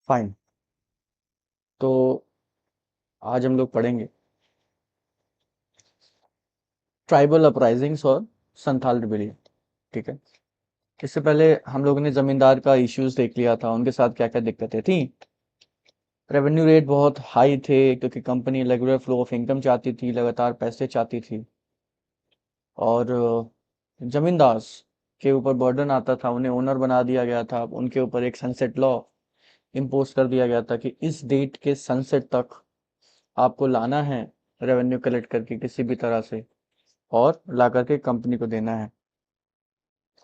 Fine. तो आज हम लोग पढ़ेंगे ट्राइबल अपराइजिंग्स और संथाल रिबेलियन। ठीक है। इससे पहले हम लोगों ने जमींदार का इश्यूज देख लिया था, उनके साथ क्या क्या दिक्कतें थी। रेवेन्यू रेट बहुत हाई थे क्योंकि company regular flow of income चाहती थी, लगातार पैसे चाहती थी। और जमींदार के ऊपर बर्डन आता था, उन्हें ओनर बना दिया गया था। उनके ऊपर एक सनसेट लॉ इम्पोज कर दिया गया था कि इस डेट के सनसेट तक आपको लाना है रेवेन्यू कलेक्ट करके किसी भी तरह से, और ला करके कंपनी को देना है।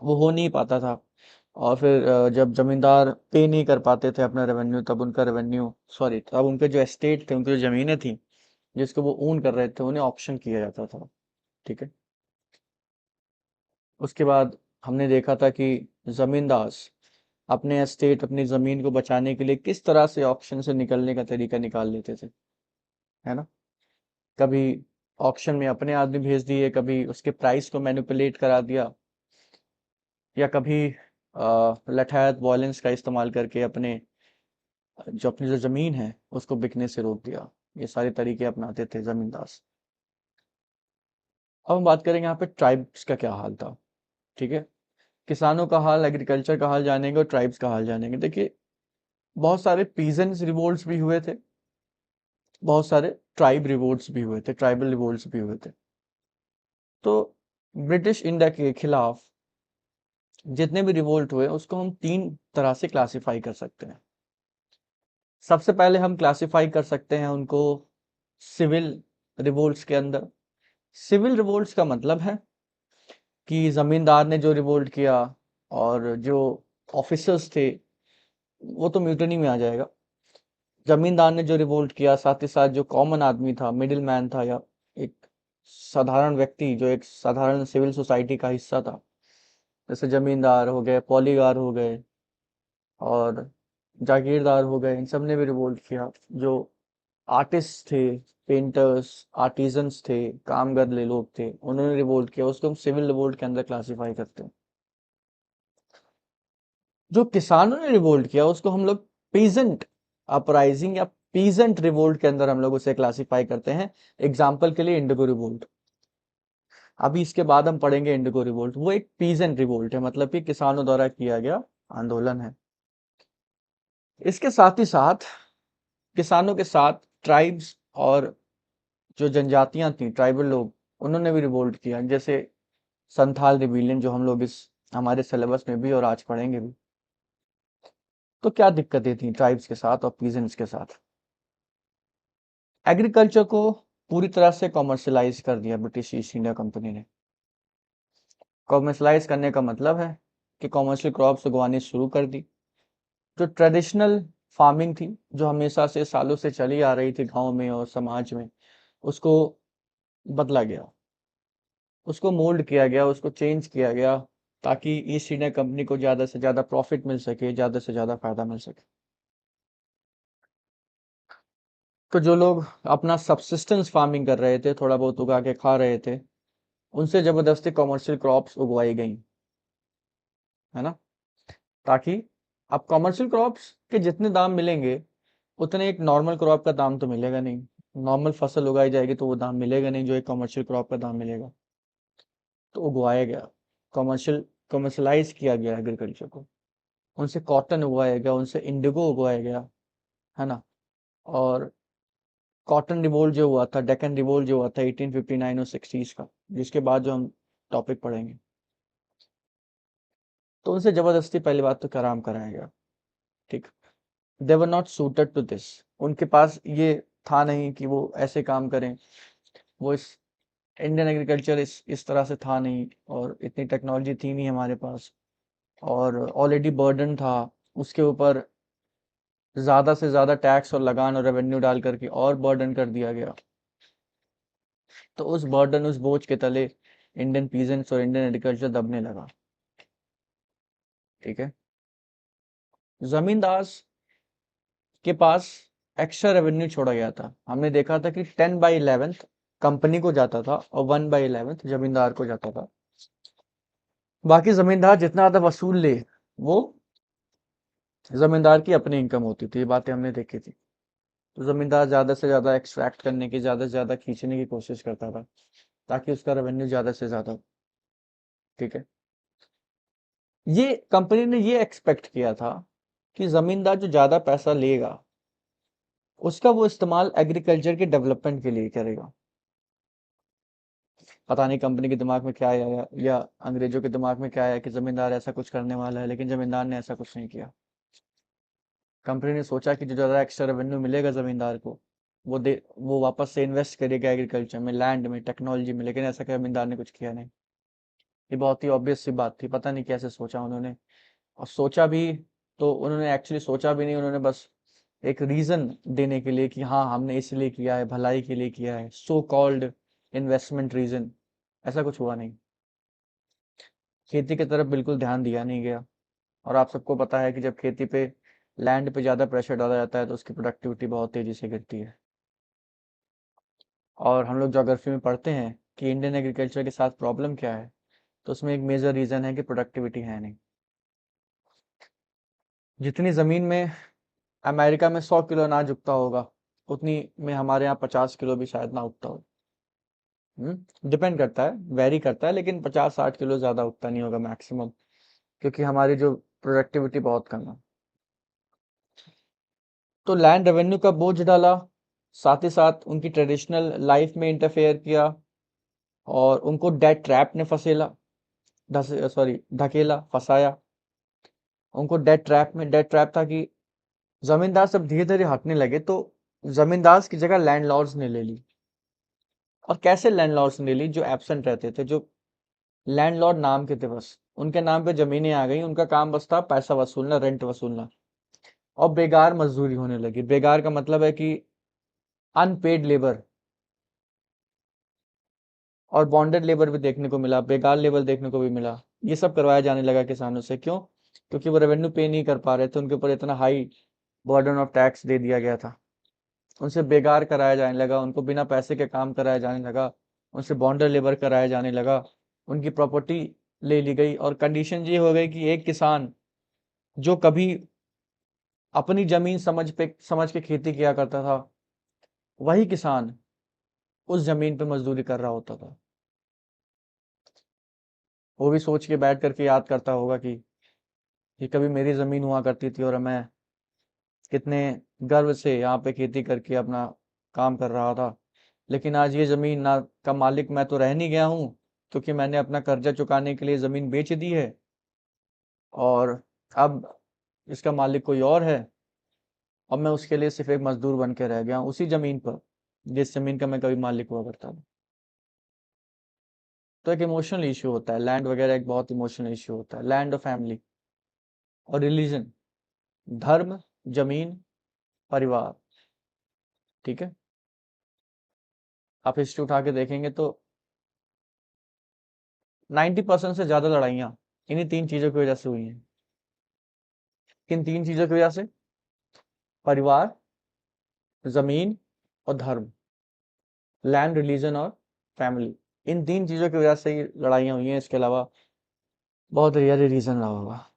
वो हो नहीं पाता था। और फिर जब जमींदार पे नहीं कर पाते थे अपना रेवेन्यू, तब उनका रेवेन्यू सॉरी तब उनके जो एस्टेट थे, उनकी जो जमीनें थी जिसको वो ओन कर रहे थे, उन्हें ऑप्शन किया जाता था। ठीक है। उसके बाद हमने देखा था कि जमींदार अपने एस्टेट, अपनी जमीन को बचाने के लिए किस तरह से ऑप्शन से निकलने का तरीका निकाल लेते थे, है ना। कभी ऑक्शन में अपने आदमी भेज दिए, कभी उसके प्राइस को मैनिपुलेट करा दिया, या कभी लठायत वॉयलेंस का इस्तेमाल करके अपनी जो जमीन है उसको बिकने से रोक दिया। ये सारे तरीके अपनाते थे जमींदार। अब हम बात करेंगे यहाँ पे ट्राइब्स का क्या हाल था। ठीक है। किसानों का हाल, एग्रीकल्चर का हाल जानेंगे और ट्राइब्स का हाल जानेंगे। देखिए, बहुत सारे पीजेंट्स रिवोल्ट्स भी हुए थे, बहुत सारे ट्राइब रिवोल्ट्स भी हुए थे, ट्राइबल रिवोल्ट्स भी हुए थे। तो ब्रिटिश इंडिया के खिलाफ जितने भी रिवोल्ट हुए उसको हम तीन तरह से क्लासिफाई कर सकते हैं। सबसे पहले हम क्लासिफाई कर सकते हैं उनको सिविल रिवोल्ट्स के अंदर। सिविल रिवोल्ट्स का मतलब है कि जमींदार ने जो रिवोल्ट किया, और जो ऑफिसर्स थे वो तो म्यूटनी में आ जाएगा। जमींदार ने जो रिवोल्ट किया, साथ ही साथ जो कॉमन आदमी था, मिडिल मैन था, या एक साधारण व्यक्ति जो एक साधारण सिविल सोसाइटी का हिस्सा था, जैसे जमींदार हो गए, पॉलीगार हो गए, और जागीरदार हो गए, इन सब ने भी रिवोल्ट किया। जो आर्टिस्ट थे, पेंटर्स, आर्टिजन्स थे, कामगर ले लोग थे, उन्होंने रिवोल्ट किया, उसको हम सिविल रिवोल्ट के अंदर क्लासिफाई करते हैं। जो किसानों ने रिवोल्ट किया उसको हम लोग पीजेंट अपराइजिंग या पीजेंट रिवोल्ट के अंदर हम लोग उसे क्लासिफाई करते हैं। एग्जाम्पल के लिए इंडिगो रिवोल्ट। अभी इसके बाद हम पढ़ेंगे इंडिगो रिवोल्ट। वो एक पीजेंट रिवोल्ट है, मतलब कि किसानों द्वारा किया गया आंदोलन है। इसके साथ ही साथ किसानों के साथ ट्राइब्स और जो जनजातियां थी, ट्राइबल लोग, उन्होंने भी रिवोल्ट किया, जैसे संथाल रिबेलियन, जो हम लोग इस हमारे सिलेबस में भी और आज पढ़ेंगे भी। तो क्या दिक्कतें थी ट्राइब्स के साथ और पीजेंट्स के साथ। एग्रीकल्चर को पूरी तरह से कॉमर्शलाइज कर दिया ब्रिटिश ईस्ट इंडिया कंपनी ने। कॉमर्शलाइज करने का मतलब है कि कॉमर्शियल क्रॉप्स उगवानी शुरू कर दी। जो ट्रेडिशनल फार्मिंग थी, जो हमेशा से सालों से चली आ रही थी गांव में और समाज में, उसको बदला गया, उसको मोल्ड किया गया, उसको चेंज किया गया, ताकि ईस्ट इंडिया कंपनी को ज़्यादा से ज़्यादा प्रॉफिट मिल सके, ज़्यादा से ज़्यादा फायदा मिल सके। तो जो लोग अपना सबसिस्टेंस फार्मिंग कर रहे थे, थोड़ा बहुत उगा के खा रहे थे, उनसे ज़बरदस्ती कॉमर्शियल क्रॉप्स उगवाई गई, है ना। ताकि अब कॉमर्शियल क्रॉप्स के जितने दाम मिलेंगे, उतने एक नॉर्मल क्रॉप का दाम तो मिलेगा नहीं। नॉर्मल फसल उगाई जाएगी तो वो दाम मिलेगा नहीं जो एक कमर्शियल क्रॉप का दाम मिलेगा। तो उगवाया गया, कमर्शलाइज किया गया एग्रीकल्चर को। उनसे कॉटन उगाया गया, उनसे इंडिगो उगाया गया, है ना। और कॉटन रिवोल्ट जो हुआ था, डेक्कन रिवोल्ट जो हुआ था 1859 और 60s का, जिसके बाद जो हम टॉपिक पढ़ेंगे, तो उनसे जबरदस्ती पहली बात तो कराम कराया गया। ठीक। They were not suited to this. उनके पास ये था नहीं कि वो ऐसे काम करें। वो इस इंडियन एग्रीकल्चर इस तरह से था नहीं, और इतनी टेक्नोलॉजी थी नहीं हमारे पास, और ऑलरेडी बर्डन था। उसके ऊपर ज़्यादा से ज़्यादा टैक्स और लगान और रेवेन्यू डाल करके और बर्डन कर दिया गया। तो उस बर्डन, उस बोझ के तले इंडियन पीजेंट्स और इंडियन एग्रीकल्चर दबने लगा। ठीक है। जमींदार के पास एक्स्ट्रा रेवेन्यू छोड़ा गया था। हमने देखा था कि 10/11 कंपनी को जाता था और 1/11 जमींदार को जाता था। बाकी जमींदार जितना ज्यादा वसूल ले, वो जमींदार की अपनी इनकम होती थी, ये बातें हमने देखी थी। तो जमींदार ज्यादा से ज्यादा एक्सट्रैक्ट करने की, ज्यादा से ज्यादा खींचने की कोशिश करता था ताकि उसका रेवेन्यू ज्यादा से ज्यादा हो। ठीक है, ये कंपनी ने ये एक्सपेक्ट किया था कि जमींदार जो ज्यादा पैसा लेगा उसका वो इस्तेमाल एग्रीकल्चर के डेवलपमेंट के लिए करेगा। पता नहीं कंपनी के दिमाग में क्या आया या अंग्रेजों के दिमाग में क्या आया कि जमींदार ऐसा कुछ करने वाला है, लेकिन जमींदार ने ऐसा कुछ नहीं किया। कंपनी ने सोचा कि जो ज़्यादा एक्स्ट्रा रेवेन्यू मिलेगा ज़मींदार को, वो वापस से इन्वेस्ट करेगा एग्रीकल्चर में, लैंड में, टेक्नोलॉजी में, लेकिन ऐसा जमींदार ने कुछ किया नहीं। ये बहुत ही ऑब्वियस सी बात थी, पता नहीं कैसे सोचा उन्होंने। और सोचा भी तो उन्होंने एक्चुअली सोचा भी नहीं, उन्होंने बस एक रीज़न देने के लिए कि हाँ हमने इसलिए किया है, भलाई के लिए किया है, सो कॉल्ड इन्वेस्टमेंट रीज़न, ऐसा कुछ हुआ नहीं। खेती की तरफ बिल्कुल ध्यान दिया नहीं गया। और आप सबको पता है कि जब खेती पे, लैंड पे ज़्यादा प्रेशर डाला जाता है तो उसकी प्रोडक्टिविटी बहुत तेज़ी से गिरती है। और हम लोग ज्योग्राफी में पढ़ते हैं कि इंडियन एग्रीकल्चर के साथ प्रॉब्लम क्या है, तो उसमें एक मेजर रीज़न है कि प्रोडक्टिविटी है नहीं। जितनी ज़मीन में अमेरिका में 100 किलो अनाज उगता होगा, उतनी में हमारे यहाँ 50 किलो भी शायद ना उगता हो। डिपेंड करता है, वेरी करता है, लेकिन 50-60 किलो ज़्यादा उगता नहीं होगा मैक्सिमम, क्योंकि हमारी जो प्रोडक्टिविटी बहुत कम है। तो लैंड रेवेन्यू का बोझ डाला, साथ ही साथ उनकी ट्रेडिशनल लाइफ में इंटरफेयर किया, और उनको डेट ट्रैप ने फसेला, ढकेला, फंसाया। उनको डेट ट्रैप था कि जमींदार सब धीरे धीरे हटने लगे तो जमींदार की जगह लैंडलॉर्ड्स ने ले ली। और कैसे लैंडलॉर्ड्स ने ले ली? जो एब्सेंट रहते थे, जो लैंडलॉर्ड नाम के थे, बस उनके नाम पे जमीनें आ गई, उनका काम बस था पैसा वसूलना, रेंट वसूलना। और बेगार मजदूरी होने लगी। बेगार का मतलब है कि अनपेड लेबर, और बॉन्डेड लेबर भी देखने को मिला, बेगार लेबर देखने को भी मिला। ये सब करवाया जाने लगा किसानों से। क्यों? क्योंकि वो रेवेन्यू पे नहीं कर पा रहे थे, उनके ऊपर इतना हाई बर्डन ऑफ टैक्स दे दिया गया था। उनसे बेगार कराया जाने लगा, उनको बिना पैसे के काम कराया जाने लगा, उनसे बॉन्डेड लेबर कराया जाने लगा, उनकी प्रॉपर्टी ले ली गई। और कंडीशन ये हो गई कि एक किसान जो कभी अपनी जमीन समझ के खेती किया करता था, वही किसान उस जमीन पे मजदूरी कर रहा होता था। वो भी सोच के बैठ करके याद करता होगा कि ये कभी मेरी जमीन हुआ करती थी और मैं कितने गर्व से यहाँ पे खेती करके अपना काम कर रहा था। लेकिन आज ये जमीन ना का मालिक मैं तो रह नहीं गया हूँ, क्योंकि मैंने अपना कर्जा चुकाने के लिए जमीन बेच दी है, और अब इसका मालिक कोई और है, और मैं उसके लिए सिर्फ एक मजदूर बन के रह गया हूँ उसी जमीन पर, जिस जमीन का मैं कभी मालिक हुआ करता था। तो एक इमोशनल इशू होता है, लैंड वगैरह एक बहुत इमोशनल इशू होता है। लैंड और फैमिली और रिलीजन, धर्म, जमीन, परिवार। ठीक है, आप हिस्ट्री उठा के देखेंगे तो 90% से ज्यादा लड़ाइयाँ इन्हीं तीन चीजों की वजह से हुई हैं। किन तीन चीजों की वजह से? परिवार, जमीन और धर्म। लैंड, रिलीजन और फैमिली, इन तीन चीजों की वजह से ही लड़ाइयाँ हुई हैं। इसके अलावा बहुत रियल रीजन रहा होगा।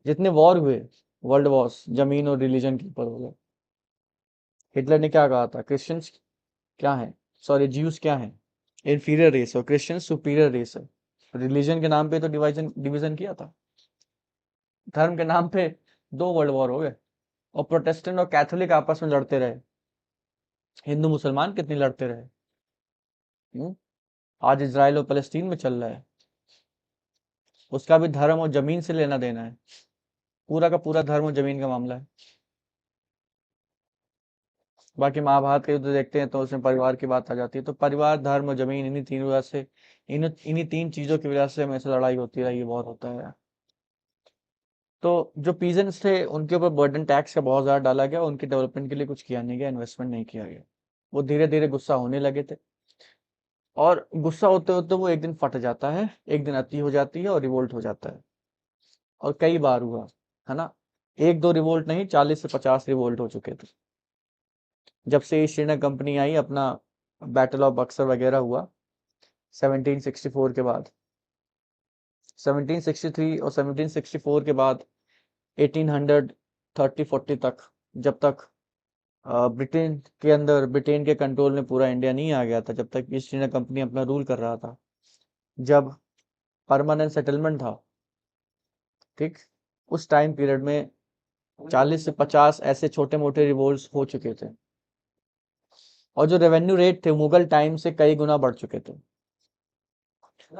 जितने वॉर हुए, वर्ल्ड वॉर्स, जमीन और रिलीजन के ऊपर हो गए। हिटलर ने क्या कहा था? क्रिश्चियंस क्या है, सॉरी ज्यूस क्या है, इंफीरियर रेस, और क्रिश्चियन सुपीरियर रेस है। रिलीजन के नाम पे तो डिवाइजन डिवीजन किया था। धर्म के नाम पे 2 वर्ल्ड वॉर हो गए, और प्रोटेस्टेंट और कैथोलिक आपस में लड़ते रहे। हिंदू मुसलमान कितने लड़ते रहे। हम्म? आज इजराइल और फलस्तीन में चल रहा है, उसका भी धर्म और जमीन से लेना देना है। पूरा का पूरा धर्म और जमीन का मामला है। बाकी महाभारत का युद्ध देखते हैं तो उसमें परिवार की बात आ जाती है। तो परिवार, धर्म और जमीन, इन्हीं तीन वजह से, इन्हीं तीन चीजों की वजह से हमेशा लड़ाई होती रही है, बहुत होता है। तो जो पीजेंट्स थे उनके ऊपर बर्डन टैक्स का बहुत ज्यादा डाला गया, उनके डेवलपमेंट के लिए कुछ किया नहीं गया, इन्वेस्टमेंट नहीं किया गया। वो धीरे धीरे गुस्सा होने लगे थे, और गुस्सा होते होते वो एक दिन फट जाता है, एक दिन अति हो जाती है और रिवोल्ट हो जाता है। और कई बार हुआ है ना, एक दो रिवोल्ट नहीं, 40 से 50 रिवोल्ट हो चुके थे। जब से ईस्ट इंडिया कंपनी आई, अपना बैटल ऑफ बक्सर वगैरह हुआ 1764 के बाद, 1763 और 1764 के बाद 1830-40 तक, जब तक ब्रिटेन के कंट्रोल में पूरा इंडिया नहीं आ गया था, जब तक ईस्ट इंडिया कंपनी अपना रूल कर रहा था, जब परमानेंट सेटलमेंट था, ठीक, उस टाइम पीरियड में 40 से 50 ऐसे छोटे मोटे रिवोल्ट्स हो चुके थे, और जो रेवेन्यू रेट थे मुगल टाइम से कई गुना बढ़ चुके थे।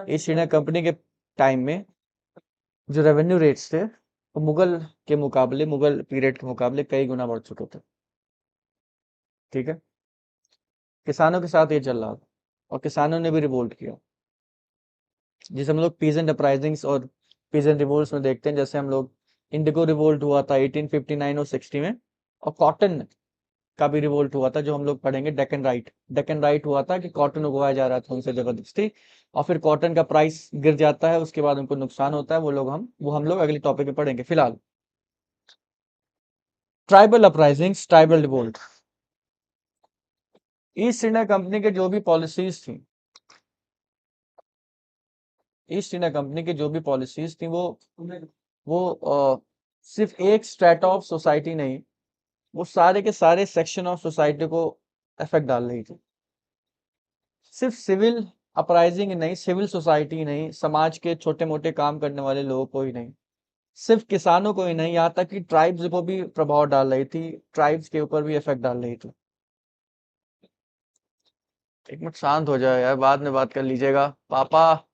ईस्ट इंडिया कंपनी के टाइम में जो रेवेन्यू रेट्स थे वो मुगल पीरियड के मुकाबले कई गुना बढ़ चुके थे। ठीक है, किसानों के साथ ये चल रहा था, और किसानों ने भी रिवोल्ट किया, जिसे हम लोग पीजेंट अपराइजिंग्स और पीजेंट रिवोल्ट्स में देखते हैं। जैसे हम लोग इंडिगो रिवोल्ट हुआ था 1859 और 60 में, और कॉटन का भी रिवोल्ट हुआ था, जो हम लोग पढ़ेंगे डेक्कन राइट हुआ था, कि कॉटन उगवाया जा रहा था उनसे जबरदस्ती, और फिर कॉटन का प्राइस गिर जाता है, उसके बाद उनको नुकसान होता है। वो हम लोग अगले टॉपिक में पढ़ेंगे। फिलहाल tribal uprisings, tribal revolt. East India company के जो भी पॉलिसीज थी ईस्ट इंडिया कंपनी की जो भी पॉलिसीज थी, वो सिर्फ एक स्ट्रेटा ऑफ सोसाइटी नहीं, वो सारे के सारे सेक्शन ऑफ सोसाइटी को इफेक्ट डाल रही थी। सिर्फ सिविल अपराइजिंग नहीं, सिविल सोसाइटी नहीं, समाज के छोटे मोटे काम करने वाले लोगों को ही नहीं, सिर्फ किसानों को ही नहीं, यहाँ तक कि ट्राइब्स को भी प्रभाव डाल रही थी, ट्राइब्स के ऊपर भी इफेक्ट डाल रही थी। एक मिनट शांत हो जाए यार, बाद में बात कर लीजिएगा पापा।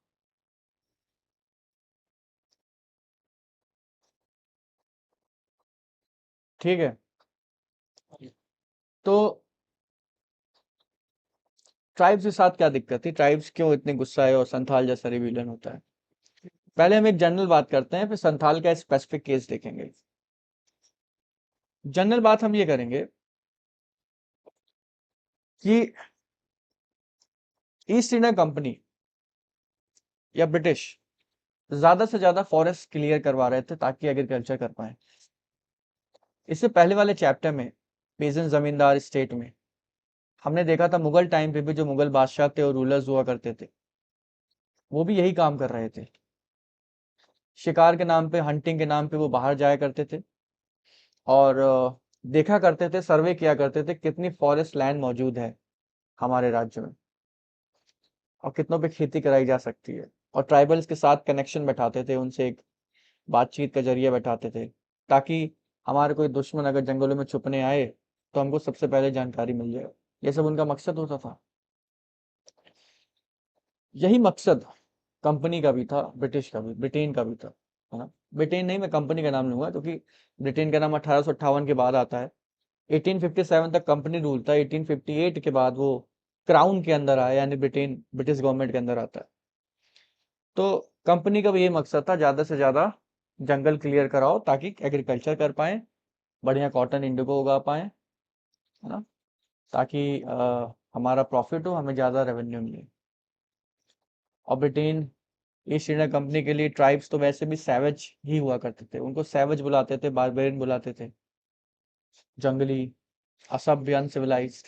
ठीक है, तो ट्राइब्स के साथ क्या दिक्कत थी, ट्राइब्स क्यों इतने गुस्सा है और संथाल जैसा रिवीजन होता है। पहले हम एक जनरल बात करते हैं, फिर संथाल का स्पेसिफिक केस देखेंगे। जनरल बात हम ये करेंगे कि ईस्ट इंडिया कंपनी या ब्रिटिश ज्यादा से ज्यादा फॉरेस्ट क्लियर करवा रहे थे ताकि एग्रीकल्चर कर पाए। इससे पहले वाले चैप्टर में पेजेंट जमींदार स्टेट में हमने देखा था, मुगल टाइम पे भी जो मुगल बादशाह थे और रूलर्स हुआ करते थे, वो भी यही काम कर रहे थे। शिकार के नाम पे, हंटिंग के नाम पे वो बाहर जाया करते थे, और देखा करते थे, सर्वे किया करते थे कितनी फॉरेस्ट लैंड मौजूद है हमारे राज्य में, और कितनों पे खेती कराई जा सकती है, और ट्राइबल्स के साथ कनेक्शन बैठाते थे, उनसे एक बातचीत का जरिया बैठाते थे, ताकि हमारे कोई दुश्मन अगर जंगलों में छुपने आए तो हमको सबसे पहले जानकारी मिल जाए। ये सब उनका मकसद होता था। यही मकसद कंपनी का भी था, ब्रिटिश का भी, ब्रिटेन का भी था, है ना। ब्रिटेन नहीं, मैं कंपनी का नाम लूंगा, क्योंकि ब्रिटेन का नाम 1858 के बाद आता है। 1857 तक कंपनी रूल था, 1858 के बाद वो क्राउन के अंदर आया, यानी ब्रिटिश गवर्नमेंट के अंदर आता है। तो कंपनी का भी ये मकसद था, ज्यादा से ज्यादा जंगल क्लियर कराओ ताकि एग्रीकल्चर कर पाए, बढ़िया कॉटन इंडिगो उगा पाए, है ना, ताकि हमारा प्रॉफिट हो, हमें ज्यादा रेवेन्यू मिले। और ब्रिटेन ईस्ट इंडिया कंपनी के लिए ट्राइब्स तो वैसे भी सैवेज ही हुआ करते थे, उनको सैवेज बुलाते थे, बारबेरियन बुलाते थे, जंगली, असभ्य, अनसिविलाइज्ड।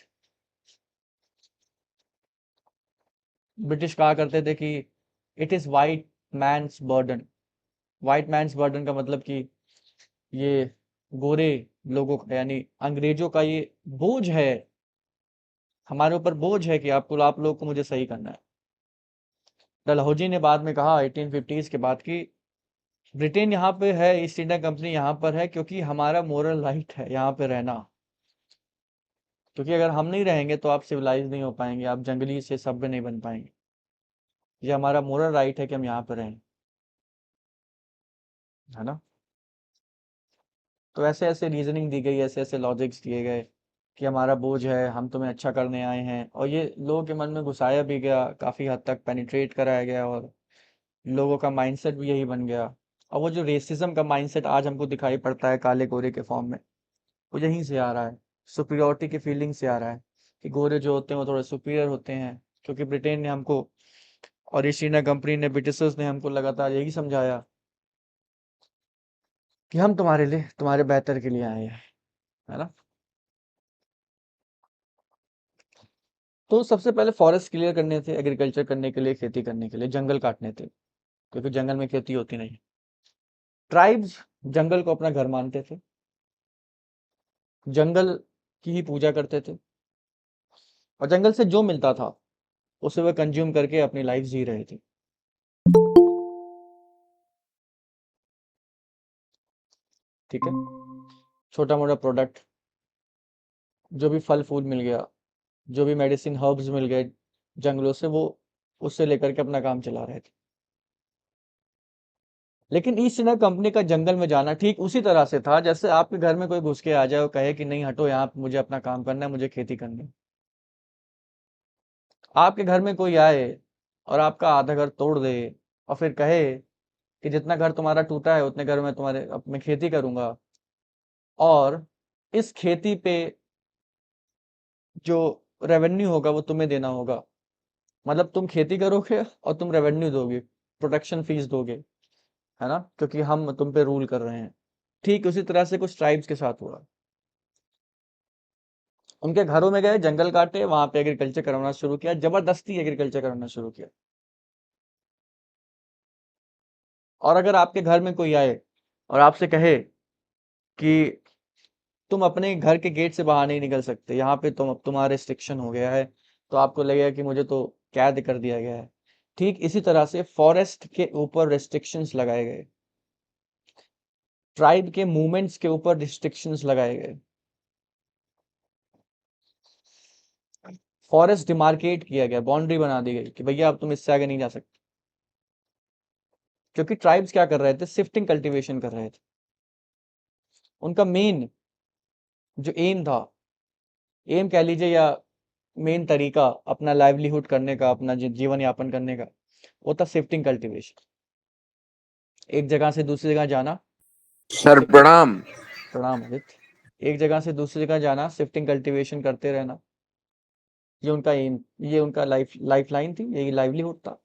ब्रिटिश कहा करते थे कि it is white man's burden. White man's burden का मतलब कि ये गोरे लोगों का, यानी अंग्रेजों का ये बोझ है, हमारे ऊपर बोझ है कि आप लोगों को मुझे सही करना है। डलहौजी ने बाद में कहा 1850s के बाद कि ब्रिटेन यहाँ पे है, ईस्ट इंडिया कंपनी यहाँ पर है क्योंकि हमारा मोरल राइट है यहाँ पे रहना, क्योंकि अगर हम नहीं रहेंगे तो आप सिविलाइज नहीं हो पाएंगे, आप जंगली से सभ्य नहीं बन पाएंगे। ये हमारा मोरल राइट है कि हम यहाँ पे रहें, है ना। तो ऐसे ऐसे रीजनिंग दी गई, ऐसे ऐसे लॉजिक्स दिए गए कि हमारा बोझ है, हम तुम्हें अच्छा करने आए हैं, और ये लोगों के मन में घुसाया भी गया, काफी हद तक पेनिट्रेट कराया गया, और लोगों का माइंडसेट भी यही बन गया। और वो जो रेसिज्म का माइंडसेट आज हमको दिखाई पड़ता है काले गोरे के फॉर्म में, वो यहीं से आ रहा है, सुपीरियोरिटी की फीलिंग से आ रहा है, कि गोरे जो होते हैं वो थोड़े सुपीरियर होते हैं, क्योंकि ब्रिटेन ने हमको और ईस्ट इंडिया कंपनी ने, ब्रिटिशर्स ने हमको लगातार यही समझाया कि हम तुम्हारे लिए, तुम्हारे बेहतर के लिए आए हैं, है ना। तो सबसे पहले फॉरेस्ट क्लियर करने थे, एग्रीकल्चर करने के लिए, खेती करने के लिए, जंगल काटने थे, क्योंकि जंगल में खेती होती नहीं। ट्राइब्स जंगल को अपना घर मानते थे, जंगल की ही पूजा करते थे, और जंगल से जो मिलता था उसे वह कंज्यूम करके अपनी लाइफ जी रहे थे। ठीक है, छोटा मोटा प्रोडक्ट, जो भी फल फूल मिल गया, जो भी मेडिसिन हर्ब्स मिल गए जंगलों से, वो उससे लेकर के अपना काम चला रहे थे। लेकिन ईस्ट इंडिया कंपनी का जंगल में जाना ठीक उसी तरह से था जैसे आपके घर में कोई घुस के आ जाए और कहे कि नहीं हटो यहाँ पे, मुझे अपना काम करना है, मुझे खेती करनी है। आपके घर में कोई आए और आपका आधा घर तोड़ दे और फिर कहे कि जितना घर तुम्हारा टूटा है उतने घर में तुम्हारे अब मैं खेती करूंगा, और इस खेती पे जो रेवेन्यू होगा वो तुम्हें देना होगा। मतलब तुम खेती करोगे और तुम रेवेन्यू दोगे, प्रोटेक्शन फीस दोगे, है ना, क्योंकि हम तुम पे रूल कर रहे हैं। ठीक उसी तरह से कुछ ट्राइब्स के साथ हुआ। उनके घरों में गए, जंगल काटे, वहां पे एग्रीकल्चर करवाना शुरू किया, जबरदस्ती एग्रीकल्चर करवाना शुरू किया। और अगर आपके घर में कोई आए और आपसे कहे कि तुम अपने घर के गेट से बाहर नहीं निकल सकते, यहाँ पे तुम्हारा रिस्ट्रिक्शन हो गया है, तो आपको लगेगा कि मुझे तो कैद कर दिया गया है। ठीक इसी तरह से फॉरेस्ट के ऊपर रिस्ट्रिक्शंस लगाए गए, ट्राइब के मूवमेंट्स के ऊपर रिस्ट्रिक्शंस लगाए गए, फॉरेस्ट डिमार्केट किया गया, बाउंड्री बना दी गई कि भैया अब तुम इससे आगे नहीं जा सकते। क्योंकि ट्राइब्स क्या कर रहे थे, शिफ्टिंग कल्टीवेशन कर रहे थे। उनका मेन जो एम था, एम कह लीजिए या मेन तरीका अपना लाइवलीहुड करने का, अपना जीवन यापन करने का, वो था शिफ्टिंग कल्टीवेशन। एक जगह से दूसरी जगह जाना, सर शिफ्टिंग। प्रणाम। प्रणाम आदित्य। एक जगह से दूसरी जगह जाना, शिफ्टिंग कल्टीवेशन करते रहना, ये उनका एम, ये उनका लाइफ लाइन थी, यही लाइवलीहुड था।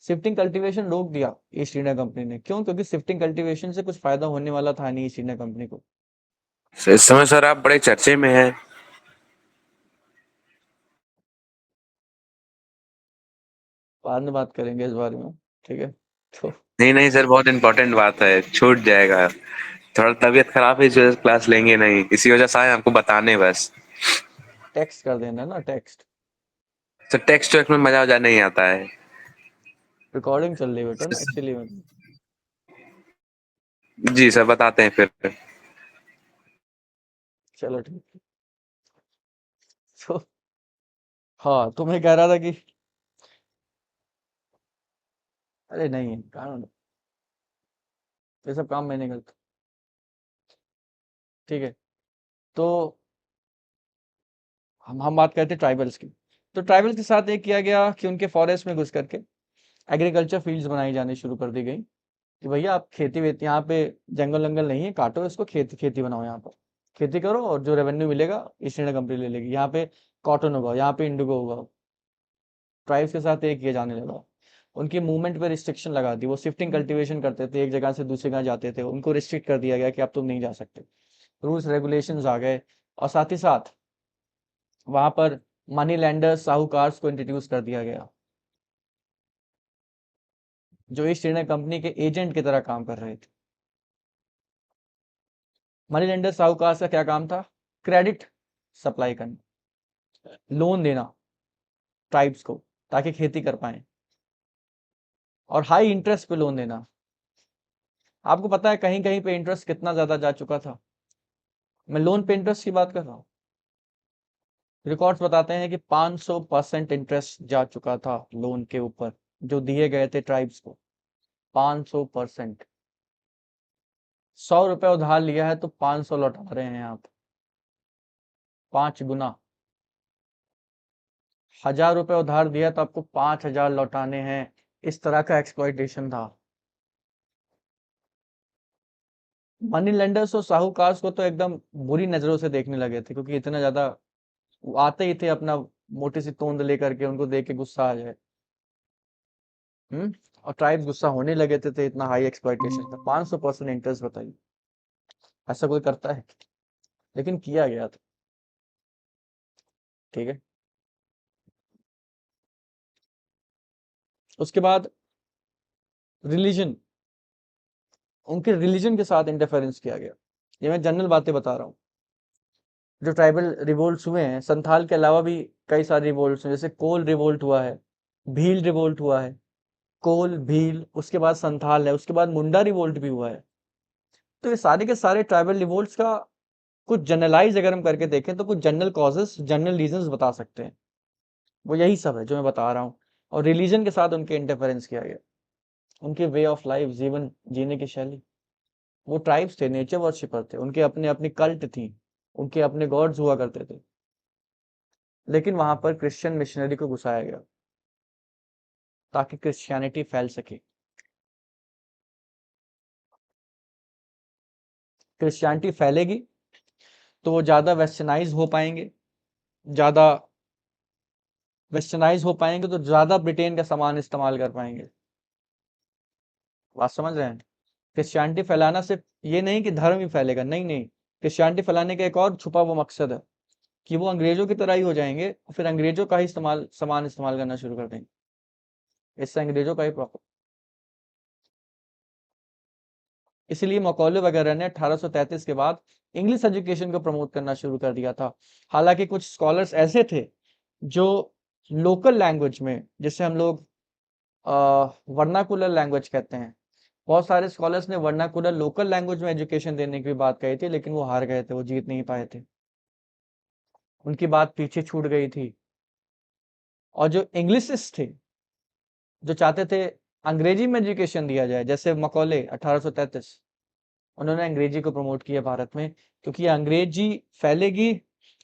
शिफ्टिंग कल्टीवेशन रोक दिया ईस्ट इंडिया कंपनी ने। क्यों? क्योंकि शिफ्टिंग कल्टीवेशन से कुछ फायदा होने वाला था नहीं ईस्ट इंडिया कंपनी को। इस समय सर आप बड़े चर्चे में हैं। बाद में बात करेंगे इस बारे में, ठीक है? तो नहीं नहीं सर, बहुत इंपॉर्टेंट बात है, छूट जाएगा। थोड़ा तबीयत खराब है, इस वजह से क्लास लेंगे नहीं, इसी वजह से आए आपको बताने बस। टेक्स्ट कर देना ना, टेक्स्ट। सर टेक्स्ट वेक्स्ट में मजा वजा नहीं आता है। रिकॉर्डिंग चल रही है बेटा ना, इसीलिए मैं। जी सर, बताते हैं फिर। चलो ठीक है। तो हाँ, तो मैं कह रहा था कि अरे नहीं, कानून, ये सब काम मैं नहीं करता। ठीक है, तो हम बात करते हैं ट्राइबल्स की। तो ट्राइबल्स के साथ ये किया गया कि उनके फॉरेस्ट में घुस करके एग्रीकल्चर फील्ड्स बनाई जानी शुरू कर दी गई कि भैया आप खेती वेती, यहाँ पे जंगल वंगल नहीं है, काटो इसको, खेती खेती बनाओ, यहाँ पर खेती करो और जो रेवेन्यू मिलेगा ईस्ट इंडिया कंपनी ले लेगी। यहाँ पे कॉटन होगा, यहाँ पे इंडिगो होगा। ट्राइब्स के साथ ये किया जाने लगा। उनकी मूवमेंट पे रिस्ट्रिक्शन लगा दी। वो शिफ्टिंग कल्टीवेशन करते थे, एक जगह से दूसरी जगह जाते थे, उनको रिस्ट्रिक्ट कर दिया गया कि अब तुम नहीं जा सकते। रूल्स रेगुलेशंस आ गए, और साथ ही साथ वहां पर मनी लैंडर्स, साहूकार्स को इंट्रोड्यूस कर दिया गया, जो ईस्ट इंडिया कंपनी के एजेंट की तरह काम कर रहे थे। मनी लेंडर, साहूकार का क्या काम था? क्रेडिट सप्लाई करना, लोन देना ट्राइब्स को ताकि खेती कर पाए, और हाई इंटरेस्ट पे लोन देना। आपको पता है कहीं कहीं पे इंटरेस्ट कितना ज्यादा जा चुका था? मैं लोन पे इंटरेस्ट की बात कर रहा हूँ। रिकॉर्ड्स बताते हैं कि 500% इंटरेस्ट जा चुका था लोन के ऊपर जो दिए गए थे ट्राइब्स को। 500%। 100 रुपए उधार लिया है तो 500 लौटा रहे हैं आप, 5 गुना। 1000 रुपए उधार दिया तो आपको 5000 लौटाने हैं। इस तरह का एक्सप्लॉइटेशन था। मनी लेंडर्स और साहूकार को तो एकदम बुरी नजरों से देखने लगे थे, क्योंकि इतना ज्यादा वो आते ही थे अपना मोटी सी तोंद लेकर के, उनको देख के गुस्सा आ जाए। और ट्राइब्स गुस्सा होने लगे थे इतना हाई एक्सप्लॉइटेशन था। 500% इंटरेस्ट, बताइए ऐसा कोई करता है? लेकिन किया गया था। ठीक है, उसके बाद रिलीजन, उनके रिलीजन के साथ इंटरफेरेंस किया गया। ये मैं जनरल बातें बता रहा हूँ। जो ट्राइबल रिवोल्ट्स हुए हैं, संथाल के अलावा भी कई सारे रिवोल्ट्स हैं, जैसे कोल रिवोल्ट हुआ है, भील रिवोल्ट हुआ है, कोल, भील, उसके बाद संथाल है, उसके बाद मुंडा रिवोल्ट भी हुआ है। तो ये सारे के सारे ट्राइबल रिवोल्ट्स का कुछ जनरलाइज अगर हम करके देखें तो कुछ जनरल कॉजेस, जनरल रीजंस बता सकते हैं। वो यही सब है जो मैं बता रहा हूँ। और रिलीजन के साथ उनके इंटरफेरेंस किया गया, उनके वे ऑफ लाइफ, जीवन जीने की शैली। वो ट्राइब्स थे, नेचर वर्शिपर थे, उनके अपने अपनी कल्ट थी, उनके अपने गॉड्स हुआ करते थे। लेकिन वहां पर क्रिश्चियन मिशनरी को घुसाया गया ताकि क्रिश्चियनिटी फैल सके। क्रिश्चियनिटी फैलेगी तो वो ज्यादा वेस्टर्नाइज हो पाएंगे, ज्यादा वेस्टर्नाइज हो पाएंगे तो ज्यादा ब्रिटेन का सामान इस्तेमाल कर पाएंगे। बात समझ रहे हैं? क्रिश्चियनिटी फैलाना सिर्फ ये नहीं कि धर्म ही फैलेगा, नहीं नहीं। क्रिश्चियनिटी फैलाने का एक और छुपा हुआ मकसद है कि वो अंग्रेजों की तरह ही हो जाएंगे, फिर अंग्रेजों का ही सामान इस्तेमाल करना शुरू कर देंगे। इससे अंग्रेजों का ही प्रॉफिट। इसलिए मकौले वगैरह ने 1833 के बाद इंग्लिश एजुकेशन को प्रमोट करना शुरू कर दिया था। हालांकि कुछ स्कॉलर्स ऐसे थे जो लोकल लैंग्वेज में, जिसे हम लोग वर्नाकुलर लैंग्वेज कहते हैं, बहुत सारे स्कॉलर्स ने वर्नाकुलर लोकल लैंग्वेज में एजुकेशन देने की भी बात कही थी, लेकिन वो हार गए थे, वो जीत नहीं पाए थे, उनकी बात पीछे छूट गई थी। और जो इंग्लिशिस्ट थे, जो चाहते थे अंग्रेजी में एजुकेशन दिया जाए, जैसे मकौले 1833, उन्होंने अंग्रेजी को प्रमोट किया भारत में, क्योंकि अंग्रेजी फैलेगी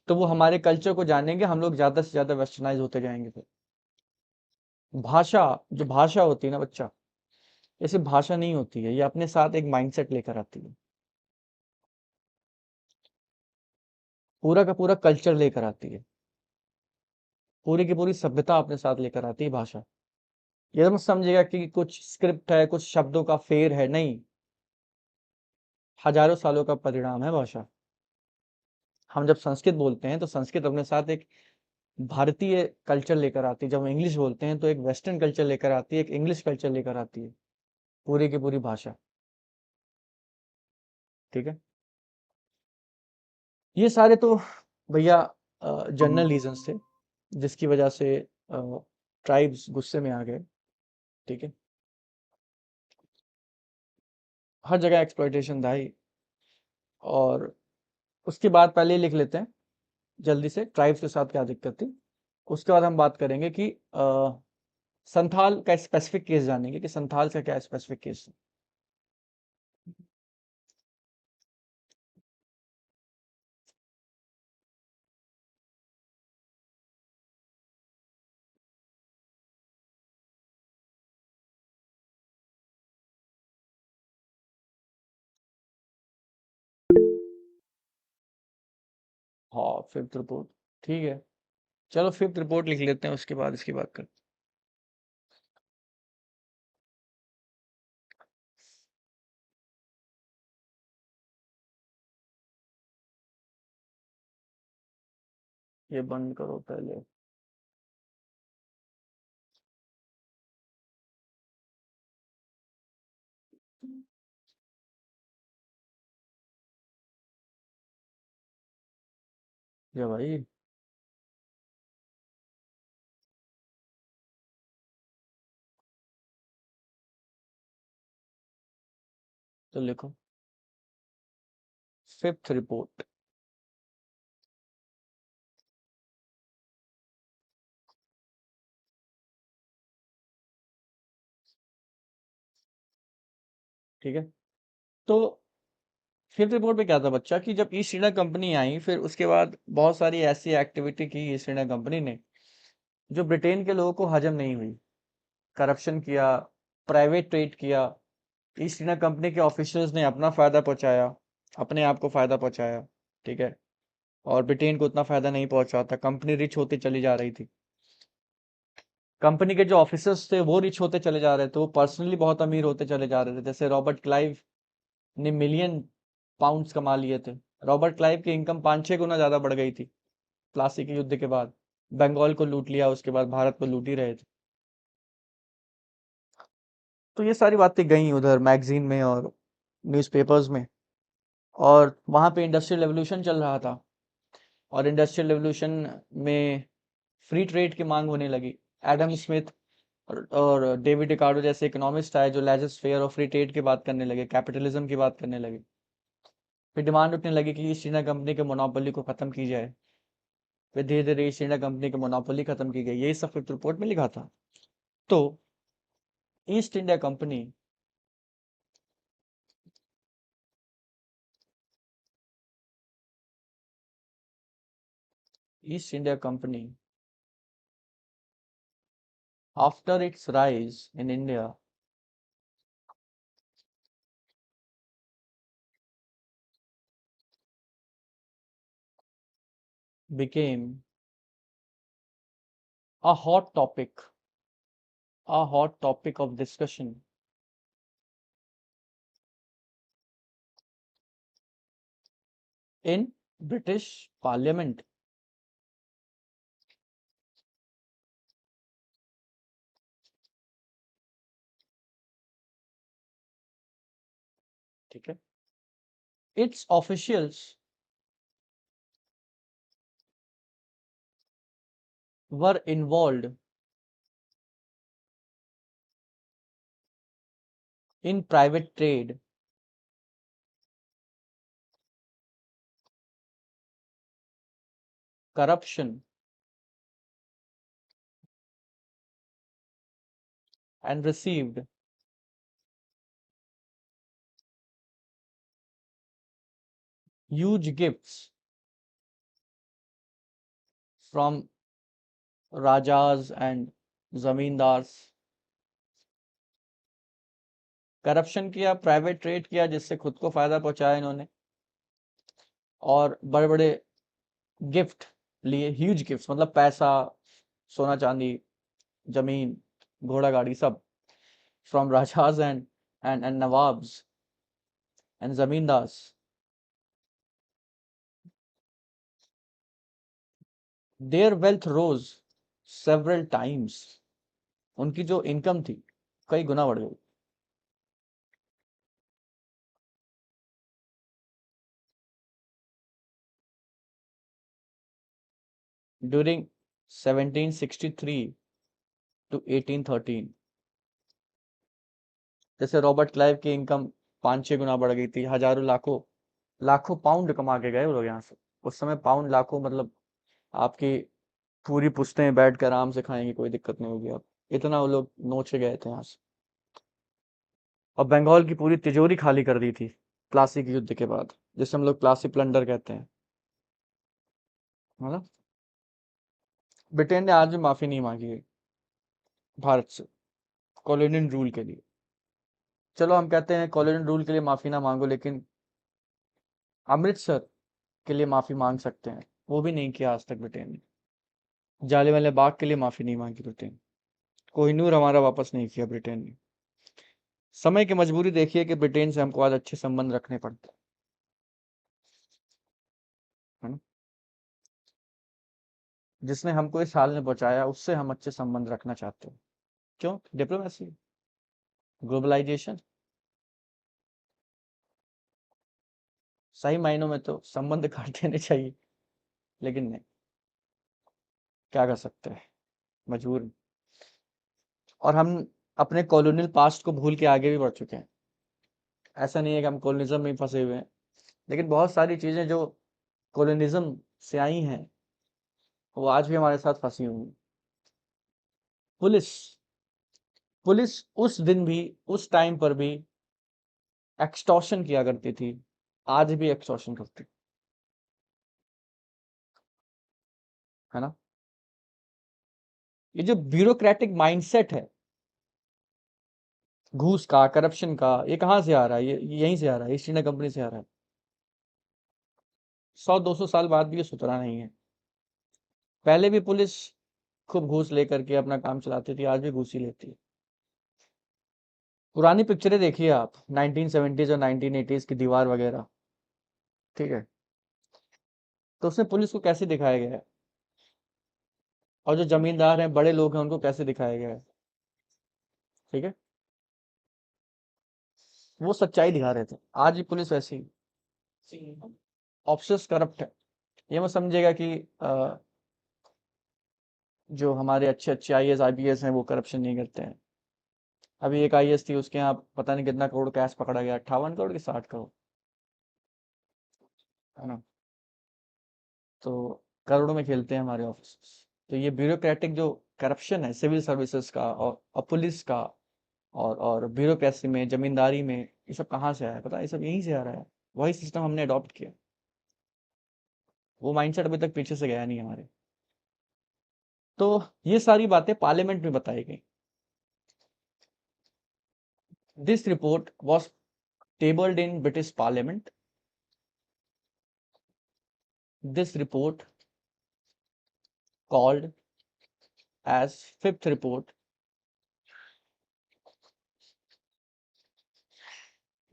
तो वो हमारे कल्चर को जानेंगे, हम लोग ज्यादा से ज्यादा वेस्टर्नाइज होते जाएंगे। फिर भाषा, जो भाषा होती है ना बच्चा, ये सिर्फ भाषा नहीं होती है, ये अपने साथ एक माइंडसेट लेकर आती है, पूरा का पूरा कल्चर लेकर आती है, पूरी की पूरी सभ्यता अपने साथ लेकर आती है भाषा। ये तो मत समझिएगा कि कुछ स्क्रिप्ट है, कुछ शब्दों का फेर है, नहीं। हजारों सालों का परिणाम है भाषा। हम जब संस्कृत बोलते हैं तो संस्कृत अपने साथ एक भारतीय कल्चर लेकर आती है, जब हम इंग्लिश बोलते हैं तो एक वेस्टर्न कल्चर लेकर आती है, एक इंग्लिश कल्चर लेकर आती है, पूरी की पूरी भाषा। ठीक है, ये सारे तो भैया जनरल रीजंस थे जिसकी वजह से ट्राइब्स गुस्से में आ गए। ठीक है, हर जगह एक्सप्लॉइटेशन था ही। और उसके बाद पहले ही लिख लेते हैं जल्दी से ट्राइब्स के साथ क्या दिक्कत थी, उसके बाद हम बात करेंगे कि संथाल का स्पेसिफिक केस जानेंगे कि संथाल का क्या स्पेसिफिक केस है। हाँ, फिफ्थ रिपोर्ट, ठीक है। चलो फिफ्थ रिपोर्ट लिख लेते हैं, उसके बाद इसकी बात करते हैं। ये बंद करो पहले। ये भाई, तो लिखो फिफ्थ रिपोर्ट। ठीक है, तो फिफ्थ रिपोर्ट में क्या था बच्चा कि जब ईस्ट इंडिया कंपनी आई, फिर उसके बाद बहुत सारी ऐसी एक्टिविटी की ईस्ट इंडिया कंपनी ने जो ब्रिटेन के लोगों को हजम नहीं हुई। करप्शन किया, प्राइवेट ट्रेड किया, ईस्ट इंडिया कंपनी के ऑफिसर्स ने अपना फायदा पहुंचाया, अपने आप को फायदा पहुंचाया। ठीक है, और ब्रिटेन को उतना फायदा नहीं पहुंचा था, कंपनी रिच होती चली जा रही थी। कंपनी के जो ऑफिसर्स थे वो रिच होते चले जा रहे थे, वो पर्सनली बहुत अमीर होते चले जा रहे थे। जैसे रॉबर्ट क्लाइव ने मिलियन पाउंड्स कमा लिए थे। रॉबर्ट क्लाइव की इनकम 5-6 गुना ज्यादा बढ़ गई थी प्लासी के युद्ध के बाद। बंगाल को लूट लिया, उसके बाद भारत को लूट ही रहे थे। तो ये सारी बातें गई उधर मैगजीन में, और न्यूज़पेपर्स में। और वहाँ पे इंडस्ट्रियल रेवोल्यूशन चल रहा था, और इंडस्ट्रियल रेवोल्यूशन में फ्री ट्रेड की मांग होने लगी। एडम स्मिथ और डेविड रिकार्डो जैसे इकोनॉमिस्ट आए जो लेजर फेयर और फ्री ट्रेड की बात करने लगे, कैपिटलिज्म की बात करने लगे। फिर डिमांड उठने लगी कि ईस्ट इंडिया कंपनी के मोनोपोली को खत्म की जाए। फिर धीरे धीरे ईस्ट इंडिया कंपनी की मोनोपोली खत्म की गई, यही सब फिफ्थ रिपोर्ट में लिखा था। तो east India company east India company after its rise in India became a hot topic, of discussion in British Parliament. ठीक है, its officials were involved in private trade, corruption, and received huge gifts from rajas and zamindars. Corruption किया, private trade किया, जिससे खुद को फायदा पहुंचाया इन्होंने, और बड़े बड़े गिफ्ट लिए, ह्यूज गिफ्ट मतलब पैसा, सोना चांदी, जमीन, घोड़ा गाड़ी सब, from rajas and nawabs and zamindars. Their wealth rose several times, उनकी जो इनकम थी कई गुना बढ़ गई। ड्यूरिंग 1763 टू 1813, जैसे रॉबर्ट क्लाइव की इनकम 5-6 गुना बढ़ गई थी, हजारों लाखों लाखों पाउंड कमा के गए वो लोग यहाँ से। उस समय पाउंड लाखों मतलब आपकी पूरी पुश्तें बैठ कर आराम से खाएंगे, कोई दिक्कत नहीं होगी। आप इतना वो लोग नोच के गए थे यहाँ से, और बंगाल की पूरी तिजोरी खाली कर दी थी प्लासी के युद्ध के बाद, जिसे हम लोग प्लासी प्लंडर कहते हैं, है ना। ब्रिटेन ने आज भी माफी नहीं मांगी है भारत से कॉलोनियल रूल के लिए। चलो हम कहते हैं कॉलोनियल रूल के लिए माफी ना मांगो, लेकिन अमृतसर के लिए माफी मांग सकते हैं, वो भी नहीं किया आज तक ब्रिटेन ने। जालियांवाला बाग के लिए माफी नहीं मांगी ब्रिटेन। कोहिनूर हमारा वापस नहीं किया ब्रिटेन ने। समय की मजबूरी देखिए कि ब्रिटेन से हमको आज अच्छे संबंध रखने पड़ते हैं, है ना। जिसने हमको इस हाल में बचाया उससे हम अच्छे संबंध रखना चाहते हैं। क्यों? Diplomacy, globalisation. सही मायनों में तो संबंध काट देने चाहिए, लेकिन नहीं, क्या कर सकते हैं, मजबूर। और हम अपने कॉलोनियल पास्ट को भूल के आगे भी बढ़ चुके हैं। ऐसा नहीं है कि हम कॉलोनिज्म में ही फंसे हुए हैं, लेकिन बहुत सारी चीजें जो कॉलोनिज्म से आई हैं वो आज भी हमारे साथ फंसी हुई हैं। पुलिस पुलिस उस दिन भी, उस टाइम पर भी एक्सटॉर्शन किया करती थी, आज भी एक्सटॉर्शन करती है ना। ये जो ब्यूरोक्रेटिक माइंडसेट है घूस का, करप्शन का, ये कहाँ से आ रहा है? ये यहीं से आ रहा है, ईस्ट इंडिया कंपनी से आ रहा है। 100-200 साल बाद भी ये सुधरा नहीं है। पहले भी पुलिस खूब घूस लेकर के अपना काम चलाती थी, आज भी घूस ही लेती है। पुरानी पिक्चरें देखिए आप, 1970s और 1980s की दीवार वगैरह, ठीक है, तो उसमें पुलिस को कैसे दिखाया गया है, और जो जमींदार हैं, बड़े लोग हैं, उनको कैसे दिखाया गया है, ठीक है। वो सच्चाई दिखा रहे थे। आज भी पुलिस वैसी ही ऑफिसर्स करप्ट है। ये मत समझिएगा कि जो हमारे अच्छे अच्छे आईएएस आईपीएस हैं वो करप्शन नहीं करते हैं। अभी एक आईएएस थी, उसके यहाँ पता नहीं कितना करोड़ कैश पकड़ा गया, 58 करोड़ की 60 करोड़, है ना। तो करोड़ों में खेलते हैं हमारे ऑफिस। तो ये ब्यूरोक्रेटिक जो करप्शन है सिविल सर्विसेज का और पुलिस का और ब्यूरोक्रेसी में, जमींदारी में, ये सब कहाँ से आया है? पता है, ये सब यहीं से आ रहा है। वही सिस्टम हमने अडॉप्ट किया। वो माइंडसेट अभी तक पीछे से गया नहीं हमारे। तो ये सारी बातें पार्लियामेंट में बताई गई। This report was tabled in British parliament. This report called as fifth report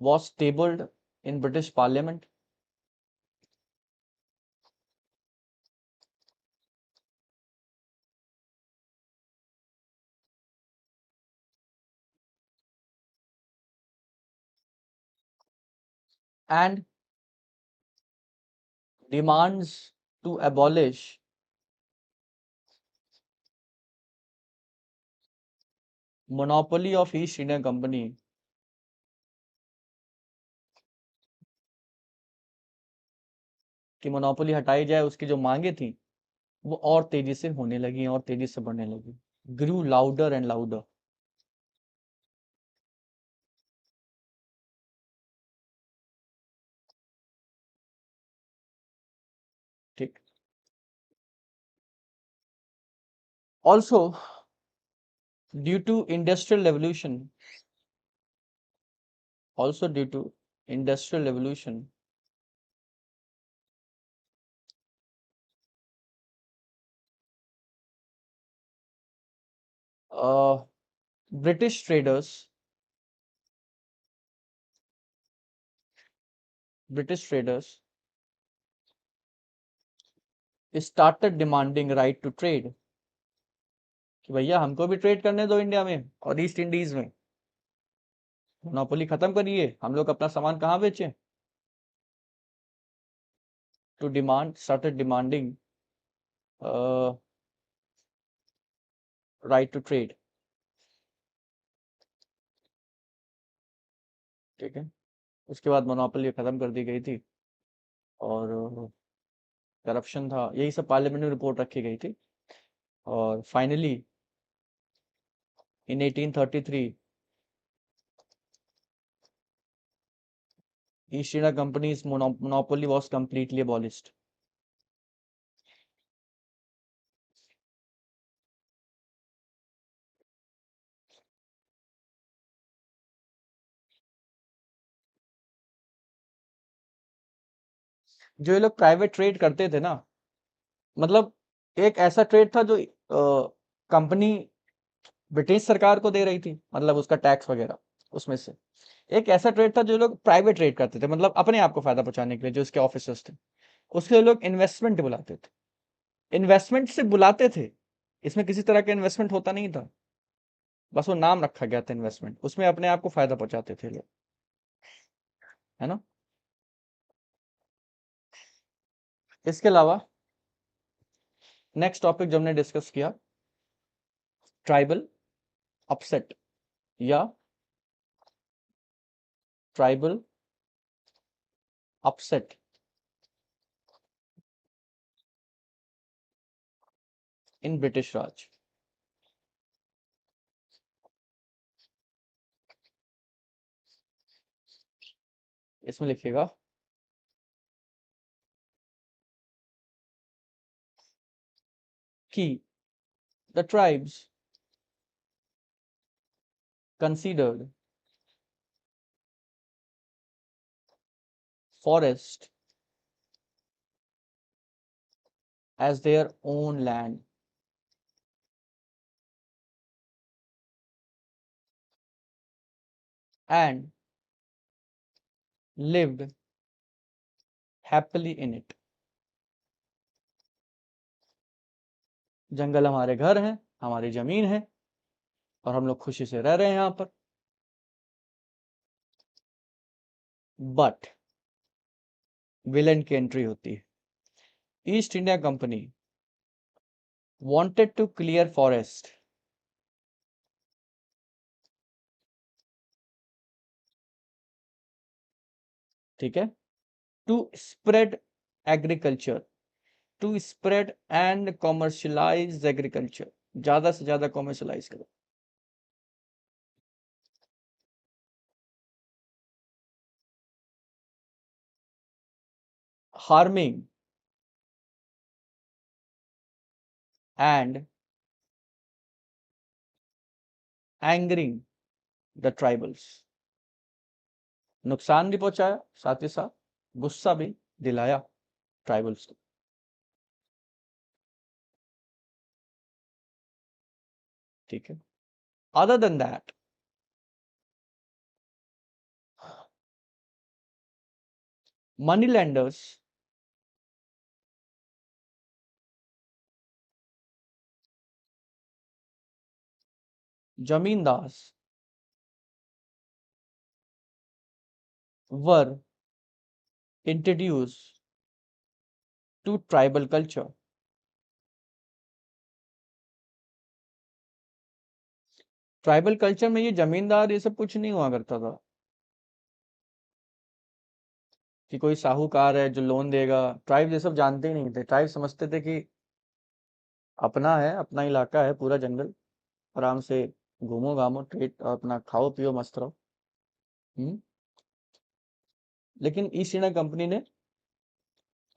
was tabled in British Parliament and demands to abolish monopoly of East India Company कि मोनोपोली हटाई जाए, उसकी जो मांगे थी वो और तेजी से होने लगी और तेजी से बढ़ने लगी। Grew louder and louder. ठीक। Also due to industrial revolution also due to industrial revolution, uh, British traders started demanding right to trade कि भैया हमको भी ट्रेड करने दो इंडिया में और ईस्ट इंडीज में। मोनोपोली खत्म करिए, हम लोग अपना सामान कहाँ बेचें। To demand started demanding right to trade. ठीक है। उसके बाद मोनोपोली खत्म कर दी गई थी और करप्शन था, यही सब पार्लियामेंट में रिपोर्ट रखी गई थी। और finally in 1833 east India companies monopoly was completely abolished। जो ये लोग प्राइवेट ट्रेड करते थे ना, मतलब एक ऐसा ट्रेड था जो कंपनी ब्रिटिश सरकार को दे रही थी, मतलब उसका टैक्स वगैरह उसमें से। एक ऐसा ट्रेड था जो लोग प्राइवेट ट्रेड करते थे, मतलब अपने आप को फायदा पहुंचाने के लिए, जो उसके ऑफिसर्स थे उसके लिए लोग इन्वेस्टमेंट बुलाते थे। इन्वेस्टमेंट से बुलाते थे, इसमें किसी तरह का इन्वेस्टमेंट होता नहीं था, बस वो नाम रखा गया था इन्वेस्टमेंट, उसमें अपने आप को फायदा पहुंचाते थे लोग, है ना। इसके अलावा नेक्स्ट टॉपिक जो हमने डिस्कस किया, ट्राइबल अपसेट या ट्राइबल अपसेट इन ब्रिटिश राज। इसमें लिखिएगा कि the tribes considered forest as their own land and lived happily in it। जंगल हमारे घर हैं, हमारी जमीन है और हम लोग खुशी से रह रहे हैं यहाँ पर। बट विलन की एंट्री होती है। East India Company wanted to clear forest, ठीक है, to spread agriculture, to spread and commercialise agriculture, ज्यादा से ज्यादा कॉमर्शलाइज करो। Harming and angering the tribals, नुकसान भी पहुंचाया, साथ ही साथ गुस्सा भी दिलाया ट्राइबल्स को। ठीक है, other than that money landers zamindars were introduced to tribal culture. Tribal culture में ये जमींदार ये सब कुछ नहीं हुआ करता था कि कोई साहूकार है जो लोन देगा। ट्राइब ये सब जानते ही नहीं थे। ट्राइब समझते थे कि अपना है, अपना इलाका है, पूरा जंगल, आराम से घूमो घामो, ट्रेड, अपना खाओ पियो, मस्त रहो। लेकिन ईस्ट इंडिया कंपनी ने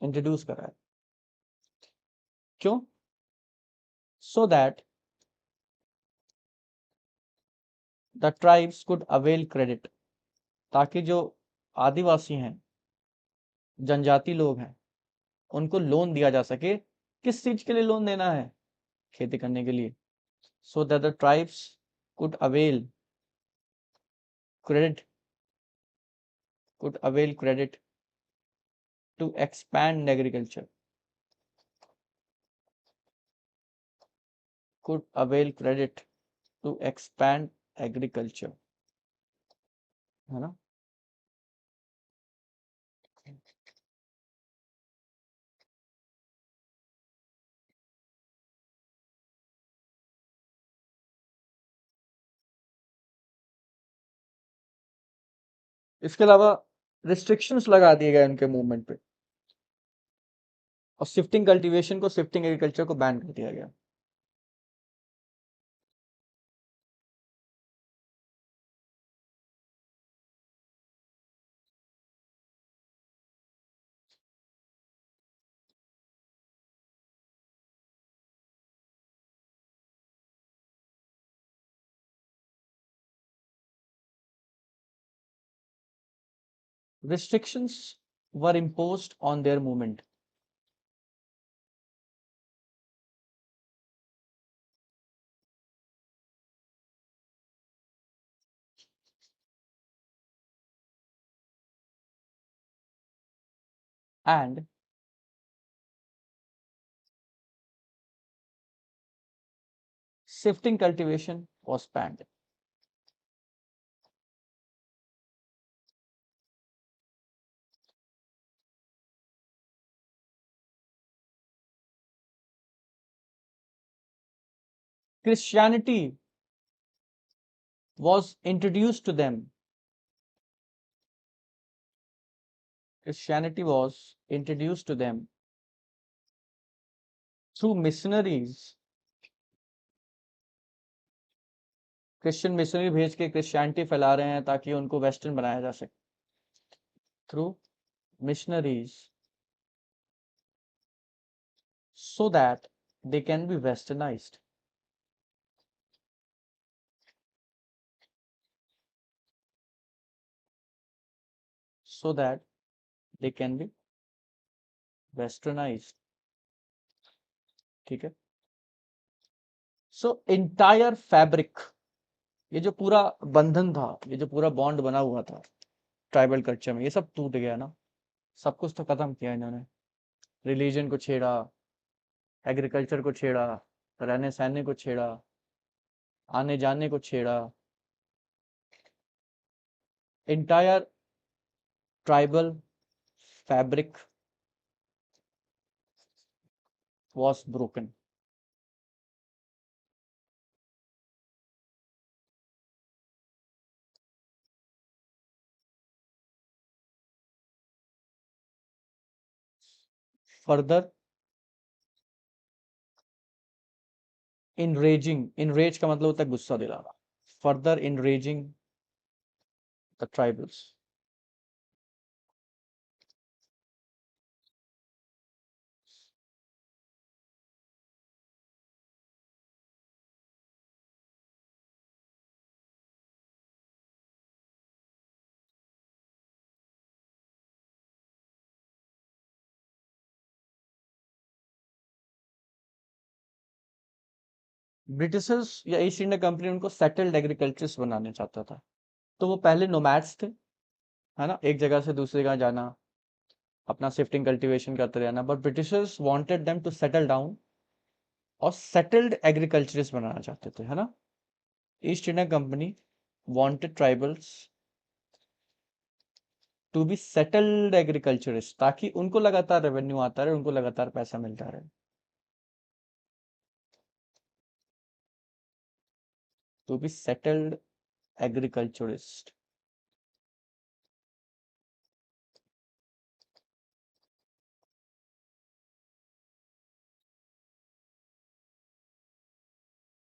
इंट्रोड्यूस कराया, क्यों? So that the tribes could avail credit, ताकि जो आदिवासी हैं, जनजाति लोग हैं, उनको लोन दिया जा सके। किस चीज के लिए लोन देना है? खेती करने के लिए। So that the tribes could avail credit to expand agriculture, could avail credit to expand agriculture, है ना? इसके अलावा रिस्ट्रिक्शंस लगा दिए गए उनके मूवमेंट पे, और शिफ्टिंग कल्टीवेशन को, शिफ्टिंग एग्रीकल्चर को बैन कर दिया गया। Restrictions were imposed on their movement. And shifting cultivation was banned. Christianity was introduced to them. Christianity was introduced to them through missionaries। Christian missionary भेज के Christianity फैला रहे हैं ताकि उनको वेस्टर्न बनाया जा सके। Through missionaries, so that they can be westernized, so that they can be westernized। ठीक है, सो इंटायर फैब्रिक, ये जो पूरा बंधन था, ये जो पूरा बॉन्ड बना हुआ था ट्राइबल कल्चर में, ये सब टूट गया ना। सब कुछ तो खत्म किया इन्होंने। रिलीजन को छेड़ा, एग्रीकल्चर को छेड़ा, रहने सहने को छेड़ा, आने जाने को छेड़ा। Entire tribal fabric was broken. Further enraging, enrage का मतलब होता है गुस्सा दिलाना. Further enraging the tribals. Britishers या ईस्ट इंडिया कंपनी उनको सेटल्ड एग्रीकल्चर्स बनाने चाहता था. तो वो पहले नोमैड्स थे, है ना, एक जगह से दूसरी जगह जाना, अपना शिफ्टिंग कल्टीवेशन करते रहना. But Britishers wanted them to settle down और सेटल्ड एग्रीकल्चरिस्ट बनाना चाहते थे, है ना. East India Company wanted tribals to be settled agriculturist, ताकि उनको लगातार रेवेन्यू आता रहे, उनको लगातार पैसा मिलता रहे. To be settled agriculturist.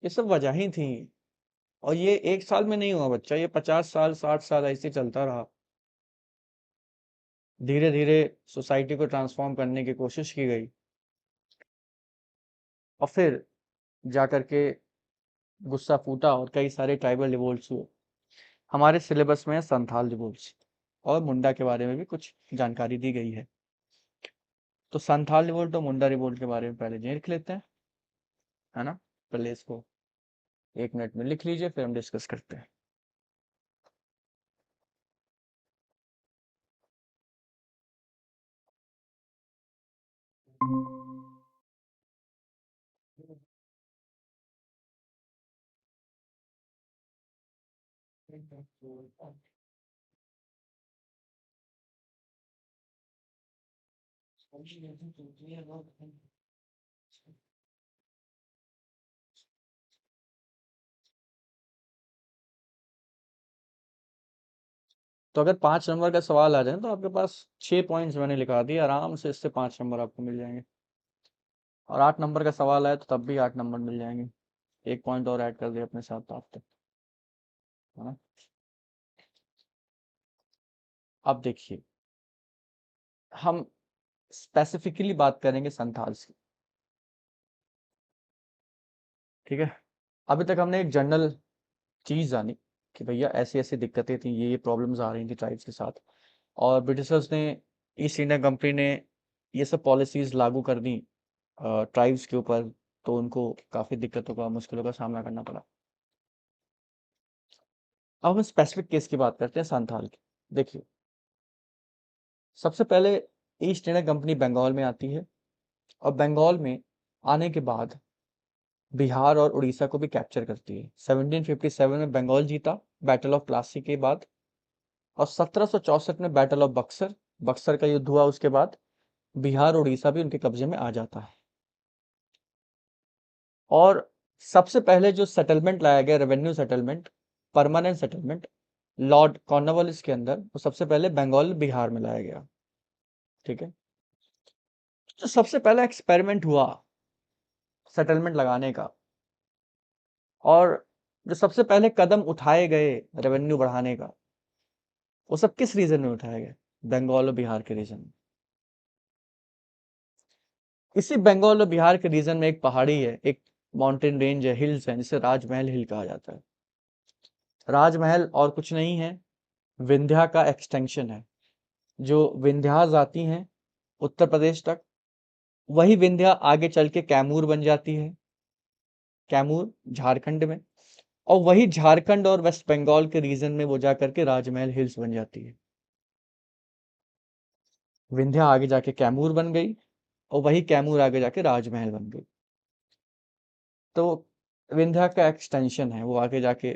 ये सब वजहें थी. और ये एक साल में नहीं हुआ बच्चा, ये 50 साल 60 साल ऐसे चलता रहा. धीरे धीरे सोसाइटी को ट्रांसफॉर्म करने की कोशिश की गई और फिर जाकर के गुस्सा फूटा और कई सारे ट्राइबल रिवोल्ट्स हुए. हमारे सिलेबस में है संथाल रिवोल्ट्स और मुंडा के बारे में भी कुछ जानकारी दी गई है. तो संथाल रिवोल्ट और मुंडा रिवोल्ट के बारे में पहले लिख लेते हैं, है ना. पहले इसको 1 मिनट में लिख लीजिए, फिर हम डिस्कस करते हैं. तो अगर 5 नंबर का सवाल आ जाए तो आपके पास 6 पॉइंट्स मैंने लिखा दिए, आराम से इससे 5 नंबर आपको मिल जाएंगे. और 8 नंबर का सवाल आए तो तब भी 8 नंबर मिल जाएंगे. 1 पॉइंट और ऐड कर दिए अपने साथ आपने, है ना. अब देखिए, हम स्पेसिफिकली बात करेंगे संथाल्स की, ठीक है. अभी तक हमने एक जनरल चीज जानी कि भैया ऐसी ऐसी दिक्कतें थी, ये प्रॉब्लम्स आ रही थी ट्राइब्स के साथ, और ब्रिटिशर्स ने, ईस्ट इंडिया कंपनी ने ये सब पॉलिसीज लागू कर दी ट्राइब्स के ऊपर. तो उनको काफी दिक्कतों का, मुश्किलों का सामना करना पड़ा. अब हम स्पेसिफिक केस की बात करते हैं संथाल की. देखिए, सबसे पहले ईस्ट इंडिया कंपनी बंगाल में आती है और बंगाल में आने के बाद बिहार और उड़ीसा को भी कैप्चर करती है. 1757 में बंगाल जीता बैटल ऑफ प्लासी के बाद, और 1764 में बैटल ऑफ बक्सर, बक्सर का युद्ध हुआ. उसके बाद बिहार उड़ीसा भी उनके कब्जे में आ जाता है. और सबसे पहले जो सेटलमेंट लाया गया, revenue settlement, permanent settlement, Lord Cornwallis के अंदर, वो सबसे पहले बंगाल बिहार में लाया गया, ठीक है. तो सबसे पहला एक्सपेरिमेंट हुआ सेटलमेंट लगाने का, और जो सबसे पहले कदम उठाए गए रेवेन्यू बढ़ाने का, वो सब किस रीजन में उठाया गया? बंगाल और बिहार के रीजन में. इसी बंगाल और बिहार के रीजन में एक पहाड़ी है, एक माउंटेन रेंज है, हिल्स है, जिसे राजमहल हिल कहा जाता है. राजमहल और कुछ नहीं है, विंध्या का एक्सटेंशन है. जो विंध्यास आती हैं उत्तर प्रदेश तक, वही विंध्या आगे चल के कैमूर बन जाती है, कैमूर झारखंड में, और वही झारखंड और वेस्ट बंगाल के रीजन में वो जाकर के राजमहल हिल्स बन जाती है. विंध्या आगे जाके कैमूर बन गई और वही कैमूर आगे जाके राजमहल बन गई. तो विंध्या का एक्सटेंशन है वो आगे जाके.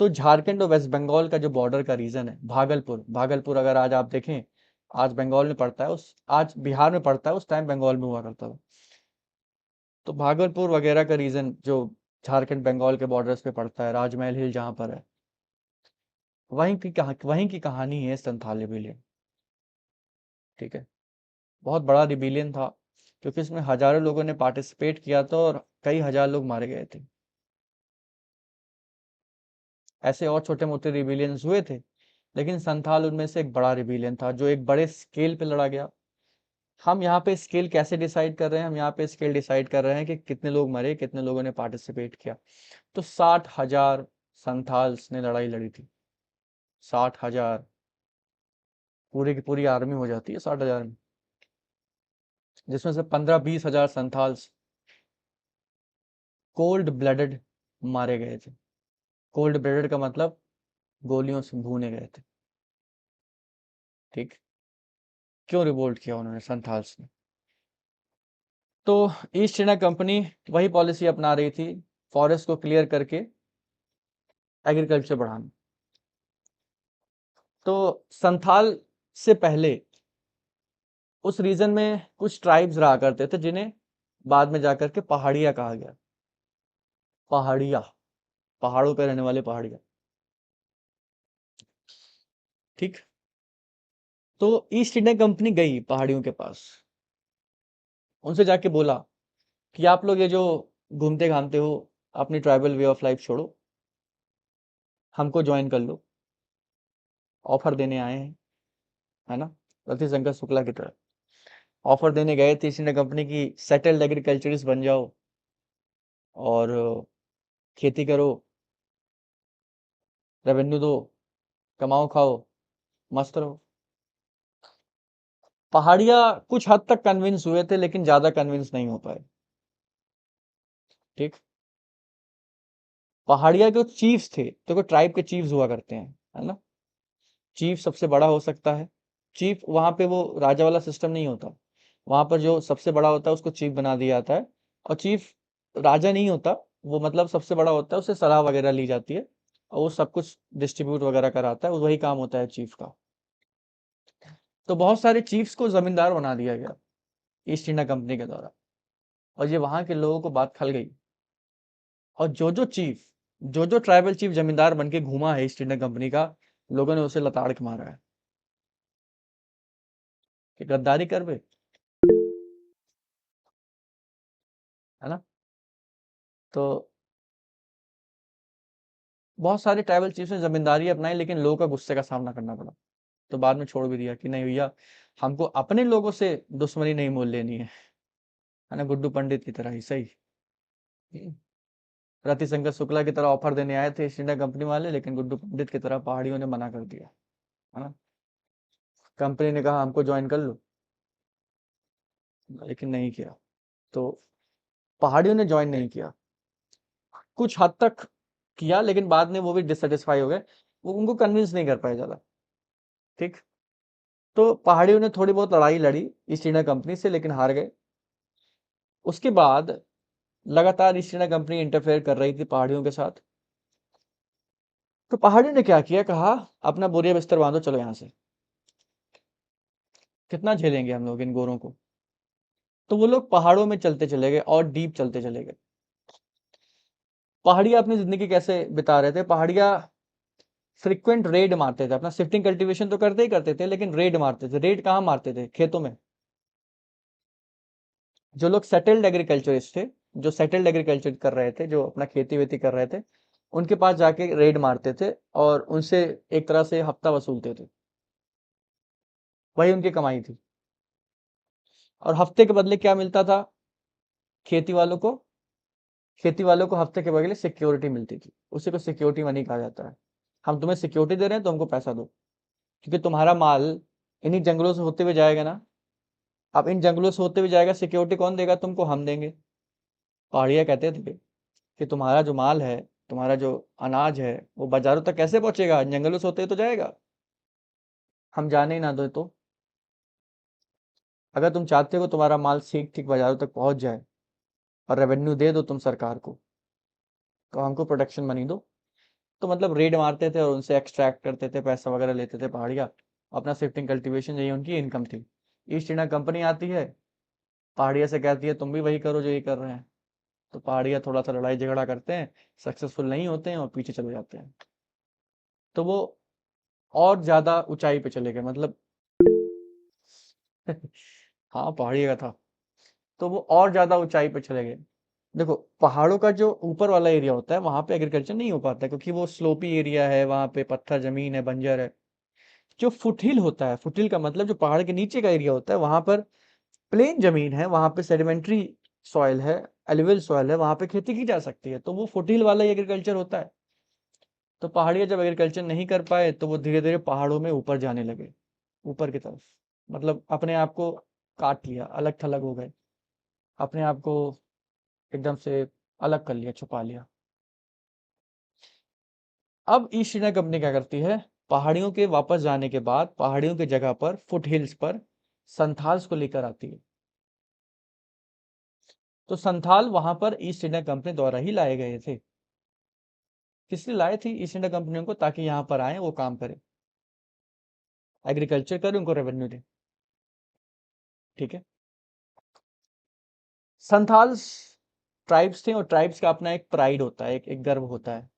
तो झारखंड और वेस्ट बंगाल का जो बॉर्डर का रीजन है, भागलपुर, भागलपुर अगर आज आप देखें आज बंगाल में पड़ता है, आज बिहार में पड़ता है, उस टाइम बंगाल में हुआ करता था। तो भागलपुर वगैरह का रीजन जो झारखंड बंगाल के बॉर्डर्स पे पड़ता है, राजमहल हिल जहाँ पर है, वहीं की कहानी है संथाल रिबेलियन। ठीक है, बहुत बड़ा रिबेलियन था, क्योंकि इसमें हजारों लोगों ने पार्टिसिपेट किया था और कई हजार लोग मारे गए थे। ऐसे और छोटे मोटे रिबेलियंस हुए थे, लेकिन संथाल उनमें से एक बड़ा रिबेलियन था जो एक बड़े स्केल पे लड़ा गया। हम यहाँ पे स्केल कैसे डिसाइड कर रहे हैं? हम यहाँ पे स्केल डिसाइड कर रहे हैं कि कितने लोग मरे, कितने लोगों ने पार्टिसिपेट किया। तो 60,000 संथाल्स ने लड़ाई लड़ी थी। 60,000, पूरी की पूरी आर्मी हो जाती है 60,000 में, जिसमें से 15-20 हजार संथाल्स कोल्ड ब्लडेड मारे गए थे। कोल्ड ब्लडेड का मतलब गोलियों से भूने गए थे। ठीक, क्यों रिवोल्ट किया उन्होंने संथाल्स ने? तो ईस्ट इंडिया कंपनी वही पॉलिसी अपना रही थी, फॉरेस्ट को क्लियर करके एग्रीकल्चर बढ़ाना। तो संथाल से पहले उस रीजन में कुछ ट्राइब्स रहा करते थे, जिन्हें बाद में जाकर के पहाड़िया कहा गया। पहाड़िया, पहाड़ों पे रहने वाले पहाड़िया। ठीक, तो ईस्ट इंडिया कंपनी गई पहाड़ियों के पास, उनसे जाके बोला कि आप लोग ये जो घूमते घामते हो, अपनी ट्राइबल वे ऑफ लाइफ छोड़ो, हमको ज्वाइन कर लो। ऑफर देने आए हैं, है ना, रतिशंकर शुक्ला की तरह ऑफर देने गए थे ईस्ट इंडिया कंपनी की, सेटल्ड एग्रीकल्चरिस्ट बन जाओ और खेती करो, रेवेन्यू दो, कमाओ खाओ, मस्त रहो। पहाड़िया कुछ हद तक कन्विंस हुए थे, लेकिन ज्यादा कन्विंस नहीं हो पाए। ठीक, पहाड़िया जो चीफ्स थे, तो ट्राइब के चीफ्स हुआ करते हैं, है ना। चीफ सबसे बड़ा हो सकता है। चीफ वहां पे वो राजा वाला सिस्टम नहीं होता, वहां पर जो सबसे बड़ा होता है उसको चीफ बना दिया जाता है। और चीफ राजा नहीं होता, वो मतलब सबसे बड़ा होता है, उससे सलाह वगैरह ली जाती है और वो सब कुछ डिस्ट्रीब्यूट वगैरह कराता है, वही काम होता है चीफ का। तो बहुत सारे चीफ्स को जमींदार बना दिया गया ईस्ट इंडिया कंपनी के द्वारा, और ये वहां के लोगों को बात खल गई। और जो जो ट्राइबल चीफ जमींदार बन के घूमा है ईस्ट इंडिया कंपनी का, लोगों ने उसे लताड़ के मारा है कि गद्दारी कर बे, है ना। तो बहुत सारे ट्राइबल चीफ्स ने जमींदारी अपनाई, लेकिन लोगों का गुस्से का सामना करना पड़ा। तो बाद में छोड़ भी दिया कि नहीं भैया, हमको अपने लोगों से दुश्मनी नहीं मोल लेनी है ना, गुड्डू पंडित की तरह ही सही। रतिशंकर शुक्ला की तरह ऑफर देने आए थे ईस्ट इंडिया कंपनी वाले, लेकिन गुड्डू पंडित की तरह पहाड़ियों ने मना कर दिया, है ना। कंपनी ने कहा हमको ज्वाइन कर लो, लेकिन नहीं किया। तो पहाड़ियों ने ज्वाइन नहीं किया, कुछ हद तक किया, लेकिन बाद में वो भी डिससेटिस्फाई हो गए, वो उनको कन्विंस नहीं कर पाए ज्यादा। ठीक, तो पहाड़ियों ने थोड़ी बहुत लड़ाई लड़ी ईस्ट इंडिया कंपनी से, लेकिन हार गए। उसके बाद लगातार ईस्ट इंडिया कंपनी इंटरफेयर कर रही थी पहाड़ियों के साथ। तो पहाड़ियों ने क्या किया, कहा अपना बोरिया बिस्तर बांधो, चलो यहाँ से, कितना झेलेंगे हम लोग इन गोरों को। तो वो लोग पहाड़ों में चलते चले गए और डीप चलते चले गए। पहाड़िया अपनी जिंदगी कैसे बिता रहे थे? पहाड़िया फ्रिक्वेंट रेड मारते थे, अपना शिफ्टिंग कल्टीवेशन तो करते ही करते थे, लेकिन रेड मारते थे। रेड कहाँ मारते थे? खेतों में। जो लोग सेटल्ड एग्रीकल्चरिस्ट थे, जो सेटल्ड एग्रीकल्चर कर रहे थे, जो अपना खेती वेती कर रहे थे, उनके पास जाके रेड मारते थे और उनसे एक तरह से हफ्ता वसूलते थे। वही उनकी कमाई थी। और हफ्ते के बदले क्या मिलता था खेती वालों को? खेती वालों को हफ्ते के बदले सिक्योरिटी मिलती थी, उसी को सिक्योरिटी मनी कहा जाता है। हम तुम्हें सिक्योरिटी दे रहे हैं तो हमको पैसा दो, क्योंकि तुम्हारा माल इन्हीं जंगलों से होते हुए जाएगा ना। अब इन जंगलों से होते हुए जाएगा, सिक्योरिटी कौन देगा तुमको? हम देंगे। पहाड़िया कहते थे कि तुम्हारा जो माल है, तुम्हारा जो अनाज है, वो बाजारों तक कैसे पहुंचेगा? जंगलों से होते हुए तो जाएगा, हम जाने ही ना दो तो। अगर तुम चाहते हो तुम्हारा माल ठीक ठीक बाजारों तक पहुंच जाए और रेवेन्यू दे दो तुम सरकार को, तो हमको प्रोटेक्शन मनी दो। तो मतलब रेड मारते थे और उनसे एक्सट्रैक्ट करते थे, पैसा वगैरह लेते थे पहाड़िया, अपना शिफ्टिंग कल्टीवेशन, यही उनकी इनकम थी। ईस्ट इंडिया कंपनी आती है, पहाड़िया से कहती है तुम भी वही करो जो ये कर रहे हैं। तो पहाड़िया थोड़ा सा लड़ाई झगड़ा करते हैं, सक्सेसफुल नहीं होते हैं और पीछे चले जाते हैं। तो वो और ज्यादा ऊंचाई पे चले गए, मतलब हाँ पहाड़िया का था। तो वो और ज्यादा ऊंचाई पे चले गए। देखो, पहाड़ों का जो ऊपर वाला एरिया होता है वहां पे एग्रीकल्चर नहीं हो पाता है, क्योंकि वो स्लोपी एरिया है, वहां पे पत्थर जमीन है, बंजर है। जो फुटहिल होता है, फुटहिल का मतलब जो पहाड़ के नीचे का एरिया होता है, वहां पर प्लेन जमीन है, वहां पे सेडिमेंट्री सॉइल है, एलुवियल सॉइल है, वहां पे खेती की जा सकती है, तो वो फुटहिल वाला एग्रीकल्चर होता है। तो पहाड़िया जब एग्रीकल्चर नहीं कर पाए तो वो धीरे धीरे पहाड़ों में ऊपर जाने लगे, ऊपर की तरफ। मतलब अपने आप को काट लिया, अलग थलग हो गए, अपने आप को एकदम से अलग कर लिया, छुपा लिया। अब ईस्ट इंडिया कंपनी क्या करती है, पहाड़ियों के वापस जाने के बाद पहाड़ियों की जगह पर, फुट हिल्स पर संथाल्स को लेकर आती है। तो संथाल वहां पर ईस्ट इंडिया कंपनी द्वारा ही लाए गए थे। किस लिए लाए थे ईस्ट इंडिया कंपनी को? ताकि यहाँ पर आए, वो काम करे, एग्रीकल्चर करे, उनको रेवेन्यू दे। ठीक है। संथाल्स ट्राइब्स थे, और ट्राइब्स का अपना एक प्राइड होता है, एक गर्व होता है।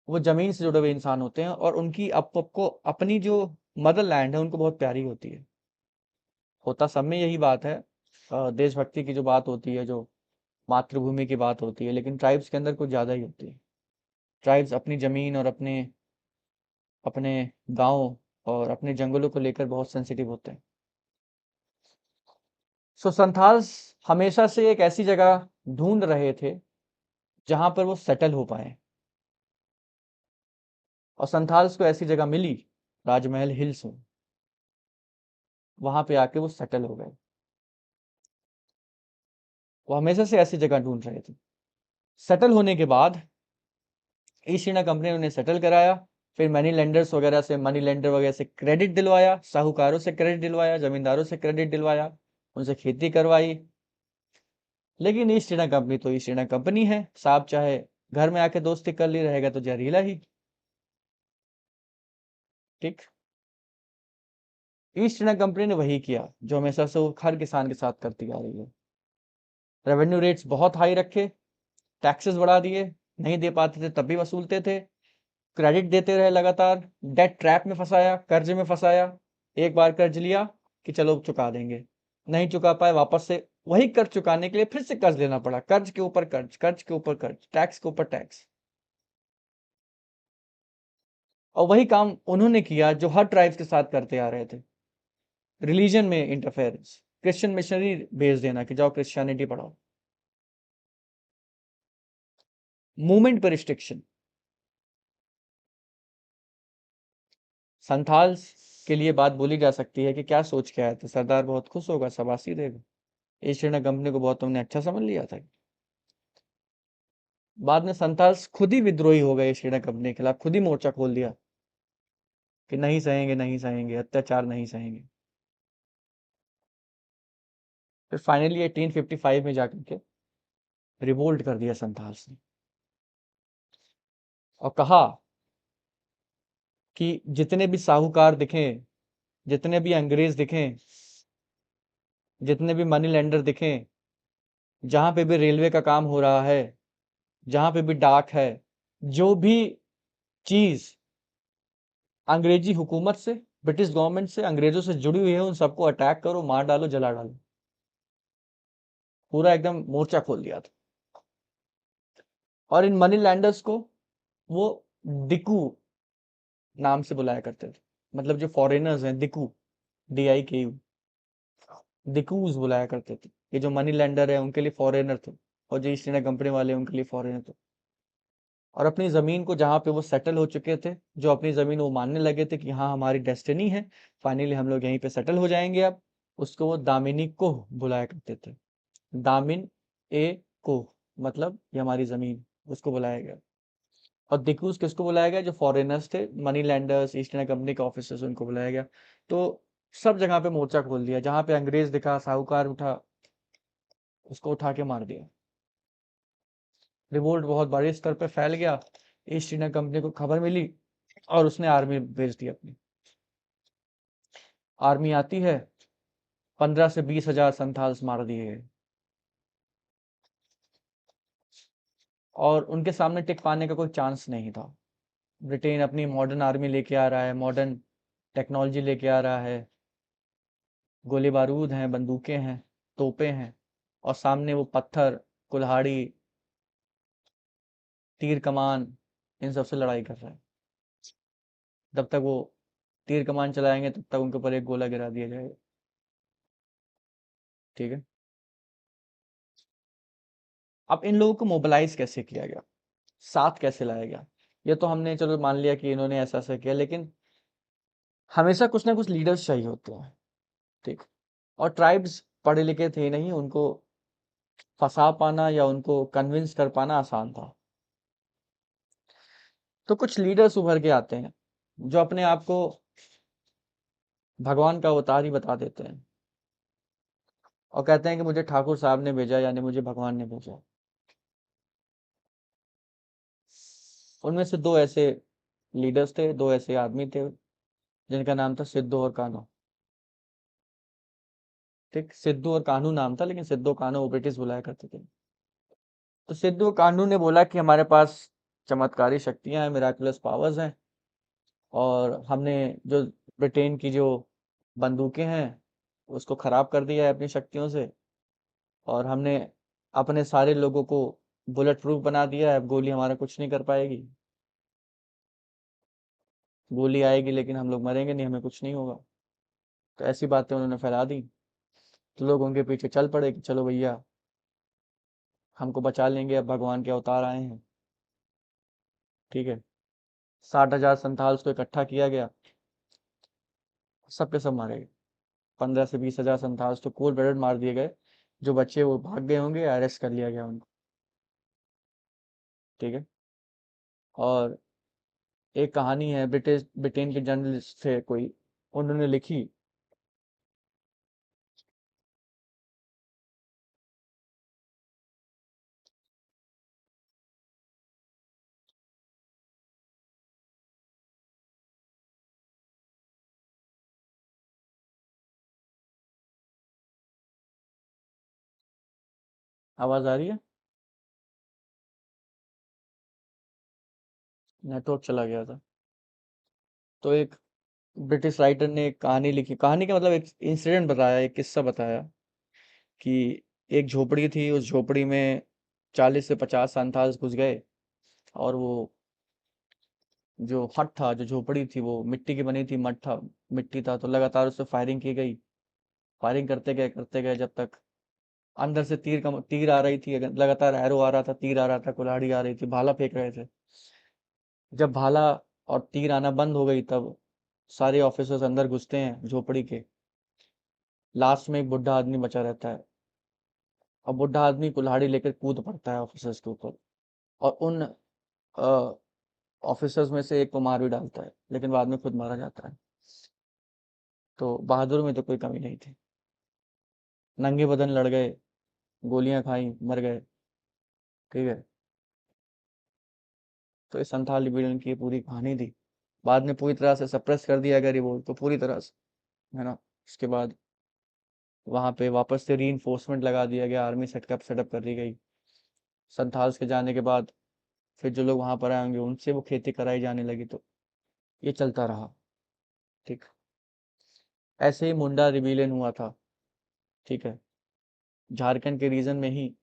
वो जमीन से जुड़े हुए इंसान होते हैं, और उनकी को अपनी जो मदर लैंड है उनको बहुत प्यारी होती है। होता सब में यही बात है, देशभक्ति की जो बात होती है, जो मातृभूमि की बात होती है, लेकिन ट्राइब्स के अंदर कुछ ज्यादा ही होती है। ट्राइब्स अपनी जमीन और अपने अपने गांव और अपने जंगलों को लेकर बहुत सेंसिटिव होते हैं। सो संथाल्स हमेशा से एक ऐसी जगह ढूंढ रहे थे जहां पर वो सेटल हो पाए, और संथाल्स को ऐसी जगह मिली, राजमहल हिल्स में। वहां पे आके वो सेटल हो गए। वो हमेशा से ऐसी जगह ढूंढ रहे थे। सेटल होने के बाद ईस्ट इंडिया कंपनी ने उन्हें सेटल कराया। फिर मनी लेंडर्स वगैरह से, मनी लेंडर वगैरह से क्रेडिट दिलवाया, साहूकारों से क्रेडिट दिलवाया, जमींदारों से क्रेडिट दिलवाया, उनसे खेती करवाई। लेकिन ईस्ट इंडिया कंपनी तो ईस्ट इंडिया कंपनी है साहब, चाहे घर में आके दोस्ती कर ली, रहेगा तो जहरीला ही। ठीक। ईस्ट इंडिया कंपनी ने वही किया जो हमेशा से वो हर किसान के साथ करती आ रही है। रेवेन्यू रेट्स बहुत हाई रखे, टैक्सेस बढ़ा दिए, नहीं दे पाते थे तब भी वसूलते थे, क्रेडिट देते रहे लगातार, डेट ट्रैप में फंसाया, कर्ज में फंसाया। एक बार कर्ज लिया कि चलो चुका देंगे, नहीं चुका पाए, वापस से वही कर्ज चुकाने के लिए फिर से कर्ज लेना पड़ा, कर्ज के ऊपर कर्ज, कर्ज के ऊपर कर्ज, टैक्स के ऊपर टैक्स। और वही काम उन्होंने किया जो हर ट्राइब्स के साथ करते आ रहे थे। रिलीजन में इंटरफेरेंस, क्रिश्चियन मिशनरी भेज देना कि जाओ क्रिश्चियनिटी पढ़ाओ, मूवमेंट पर रिस्ट्रिक्शन। संथाल्स के लिए बात बोली जा सकती है कि क्या सोच के आया था, सरदार बहुत खुश होगा, शाबाशी देगा, ईस्ट इंडिया कंपनी को बहुत तुमने अच्छा समझ लिया था। बाद में संथाल्स खुद ही विद्रोही हो गए ईस्ट इंडिया कंपनी के खिलाफ, खुद ही मोर्चा खोल दिया कि नहीं सहेंगे, नहीं सहेंगे, अत्याचार नहीं सहेंगे। फिर फाइनली 1855 में जाकर के रिवोल्ट कर दिया संथाल्स ने, और कहा कि जितने भी साहूकार दिखें, जितने भी अंग्रेज दिखें, जितने भी मनी लेंडर दिखें, जहां पे भी रेलवे का काम हो रहा है, जहां पे भी डाक है, जो भी चीज अंग्रेजी हुकूमत से, ब्रिटिश गवर्नमेंट से, अंग्रेजों से जुड़ी हुई है, उन सबको अटैक करो, मार डालो, जला डालो। पूरा एकदम मोर्चा खोल दिया था। और इन मनी लैंडर्स को वो दिकू नाम से बुलाया करते थे, मतलब जो फॉरेनर्स हैं, दिकू, DIKU, दिकूज बुलाया करते थे। ये जो मनी लेंडर है उनके लिए फॉरेनर थे, और जो ईस्ट इंडिया कंपनी वाले उनके लिए फॉरेनर थे। और अपनी जमीन को, जहाँ पे वो सेटल हो चुके थे, जो अपनी जमीन वो मानने लगे थे कि हाँ हमारी डेस्टिनी है, फाइनली हम लोग यहीं पे सेटल हो जाएंगे अब, उसको वो दामिनी को बुलाया करते थे। दामिन ए को, मतलब ये हमारी जमीन, उसको बुलाया गया। और दिकूज किसको बुलाया गया? जो फॉरेनर्स थे, money landers, east India company के ऑफिसर्स, उनको बुलाया गया। तो सब जगह पे मोर्चा खोल दिया, जहां पे अंग्रेज दिखा, साहूकार उठा, उसको उठा के मार दिया। रिवोल्ट बहुत बड़े स्तर पे फैल गया, ईस्ट इंडिया कंपनी को खबर मिली, और उसने आर्मी भेज दी अपनी। आर्मी आती है, 15 से 20 हजार संथाल्स मार दिए गए, और उनके सामने टिक पाने का कोई चांस नहीं था। ब्रिटेन अपनी मॉडर्न आर्मी लेके आ रहा है, मॉडर्न टेक्नोलॉजी लेके आ रहा है, गोली बारूद हैं, बंदूकें हैं, तोपें हैं, और सामने वो पत्थर, कुल्हाड़ी, तीर कमान, इन सब से लड़ाई कर रहा है। जब तक वो तीर कमान चलाएंगे तब तक उनके ऊपर एक गोला गिरा दिया जाएगा। ठीक है। अब इन लोगों को मोबिलाइज कैसे किया गया, साथ कैसे लाया गया? ये तो हमने चलो मान लिया कि इन्होंने ऐसा ऐसा किया, लेकिन हमेशा कुछ ना कुछ लीडर्स चाहिए होते हैं। ठीक। और ट्राइब्स पढ़े लिखे थे नहीं, उनको फंसा पाना या उनको कन्विंस कर पाना आसान था। तो कुछ लीडर्स उभर के आते हैं जो अपने आप को भगवान का अवतार ही बता देते हैं, और कहते हैं कि मुझे ठाकुर साहब ने भेजा, यानी मुझे भगवान ने भेजा। उनमें से दो ऐसे लीडर्स थे, दो ऐसे आदमी थे जिनका नाम था सिद्धू और कान्हू। ठीक, सिद्धू और कान्हू नाम था, लेकिन सिद्धू कान्हू वो ब्रिटिश बुलाया करते थे। तो सिद्धू और कान्हू ने बोला कि हमारे पास चमत्कारी शक्तियां हैं, मिराकुलस पावर्स हैं, और हमने जो ब्रिटेन की जो बंदूकें हैं उसको खराब कर दिया है अपनी शक्तियों से, और हमने अपने सारे लोगों को बुलेट प्रूफ बना दिया है, अब गोली हमारा कुछ नहीं कर पाएगी। गोली आएगी लेकिन हम लोग मरेंगे नहीं, हमें कुछ नहीं होगा। तो ऐसी बातें उन्होंने फैला दी। तो लोग उनके पीछे चल पड़े कि चलो भैया, हमको बचा लेंगे, अब भगवान के अवतार आए हैं। ठीक है। 60,000 संथाल्स को इकट्ठा किया गया, सबके सब मारे गए। 15 से 20 हजार संथाल्स तो कोल ब्लडेड मार दिए गए, जो बच्चे वो भाग गए होंगे, अरेस्ट कर लिया गया उनको। ठीक है। और एक कहानी है, ब्रिटेन के जर्नलिस्ट थे कोई, उन्होंने लिखी। आवाज आ रही है? नेटवर्क चला गया था। तो एक ब्रिटिश राइटर ने एक कहानी लिखी, कहानी का मतलब एक इंसिडेंट बताया, एक किस्सा बताया कि एक झोपड़ी थी, उस झोपड़ी में 40 से 50 संथाल्स घुस गए, और वो जो हट था, जो झोपड़ी थी, वो मिट्टी की बनी थी, मठ था, मिट्टी था, तो लगातार उस पर फायरिंग की गई। फायरिंग करते गए जब तक अंदर से तीर आ रही थी, लगातार एरो आ रहा था, तीर आ रहा था, कुल्हाड़ी आ रही थी, भाला फेंक रहे थे। जब भाला और तीर आना बंद हो गई, तब सारे ऑफिसर्स अंदर घुसते हैं झोपड़ी के। लास्ट में एक बुढ़ा आदमी बचा रहता है, और बुढ़ा आदमी कुल्हाड़ी लेकर कूद पड़ता है ऑफिसर्स के ऊपर, और उन ऑफिसर्स में से एक को मार भी डालता है, लेकिन बाद में खुद मारा जाता है। तो बहादुर में तो कोई कमी नहीं थी, नंगे बदन लड़ गए, गोलियां खाई, मर गए। ठीक है। तो इस संथाल रिबेलियन की ये पूरी कहानी थी। बाद में पूरी तरह से सप्रेस कर दिया गया रिवोल्ट को, पूरी तरह से, है ना। उसके बाद वहां पे वापस से रीइंफोर्समेंट लगा दिया गया, आर्मी सेटअप कर दी गई। संथाल्स के जाने के बाद फिर जो लोग वहां पर आए होंगे उनसे वो खेती कराई जाने लगी, तो ये चलता रहा। ठीक। ऐसे ही मुंडा रिबेलियन हुआ था। ठीक है। झारखंड के रीजन में ही,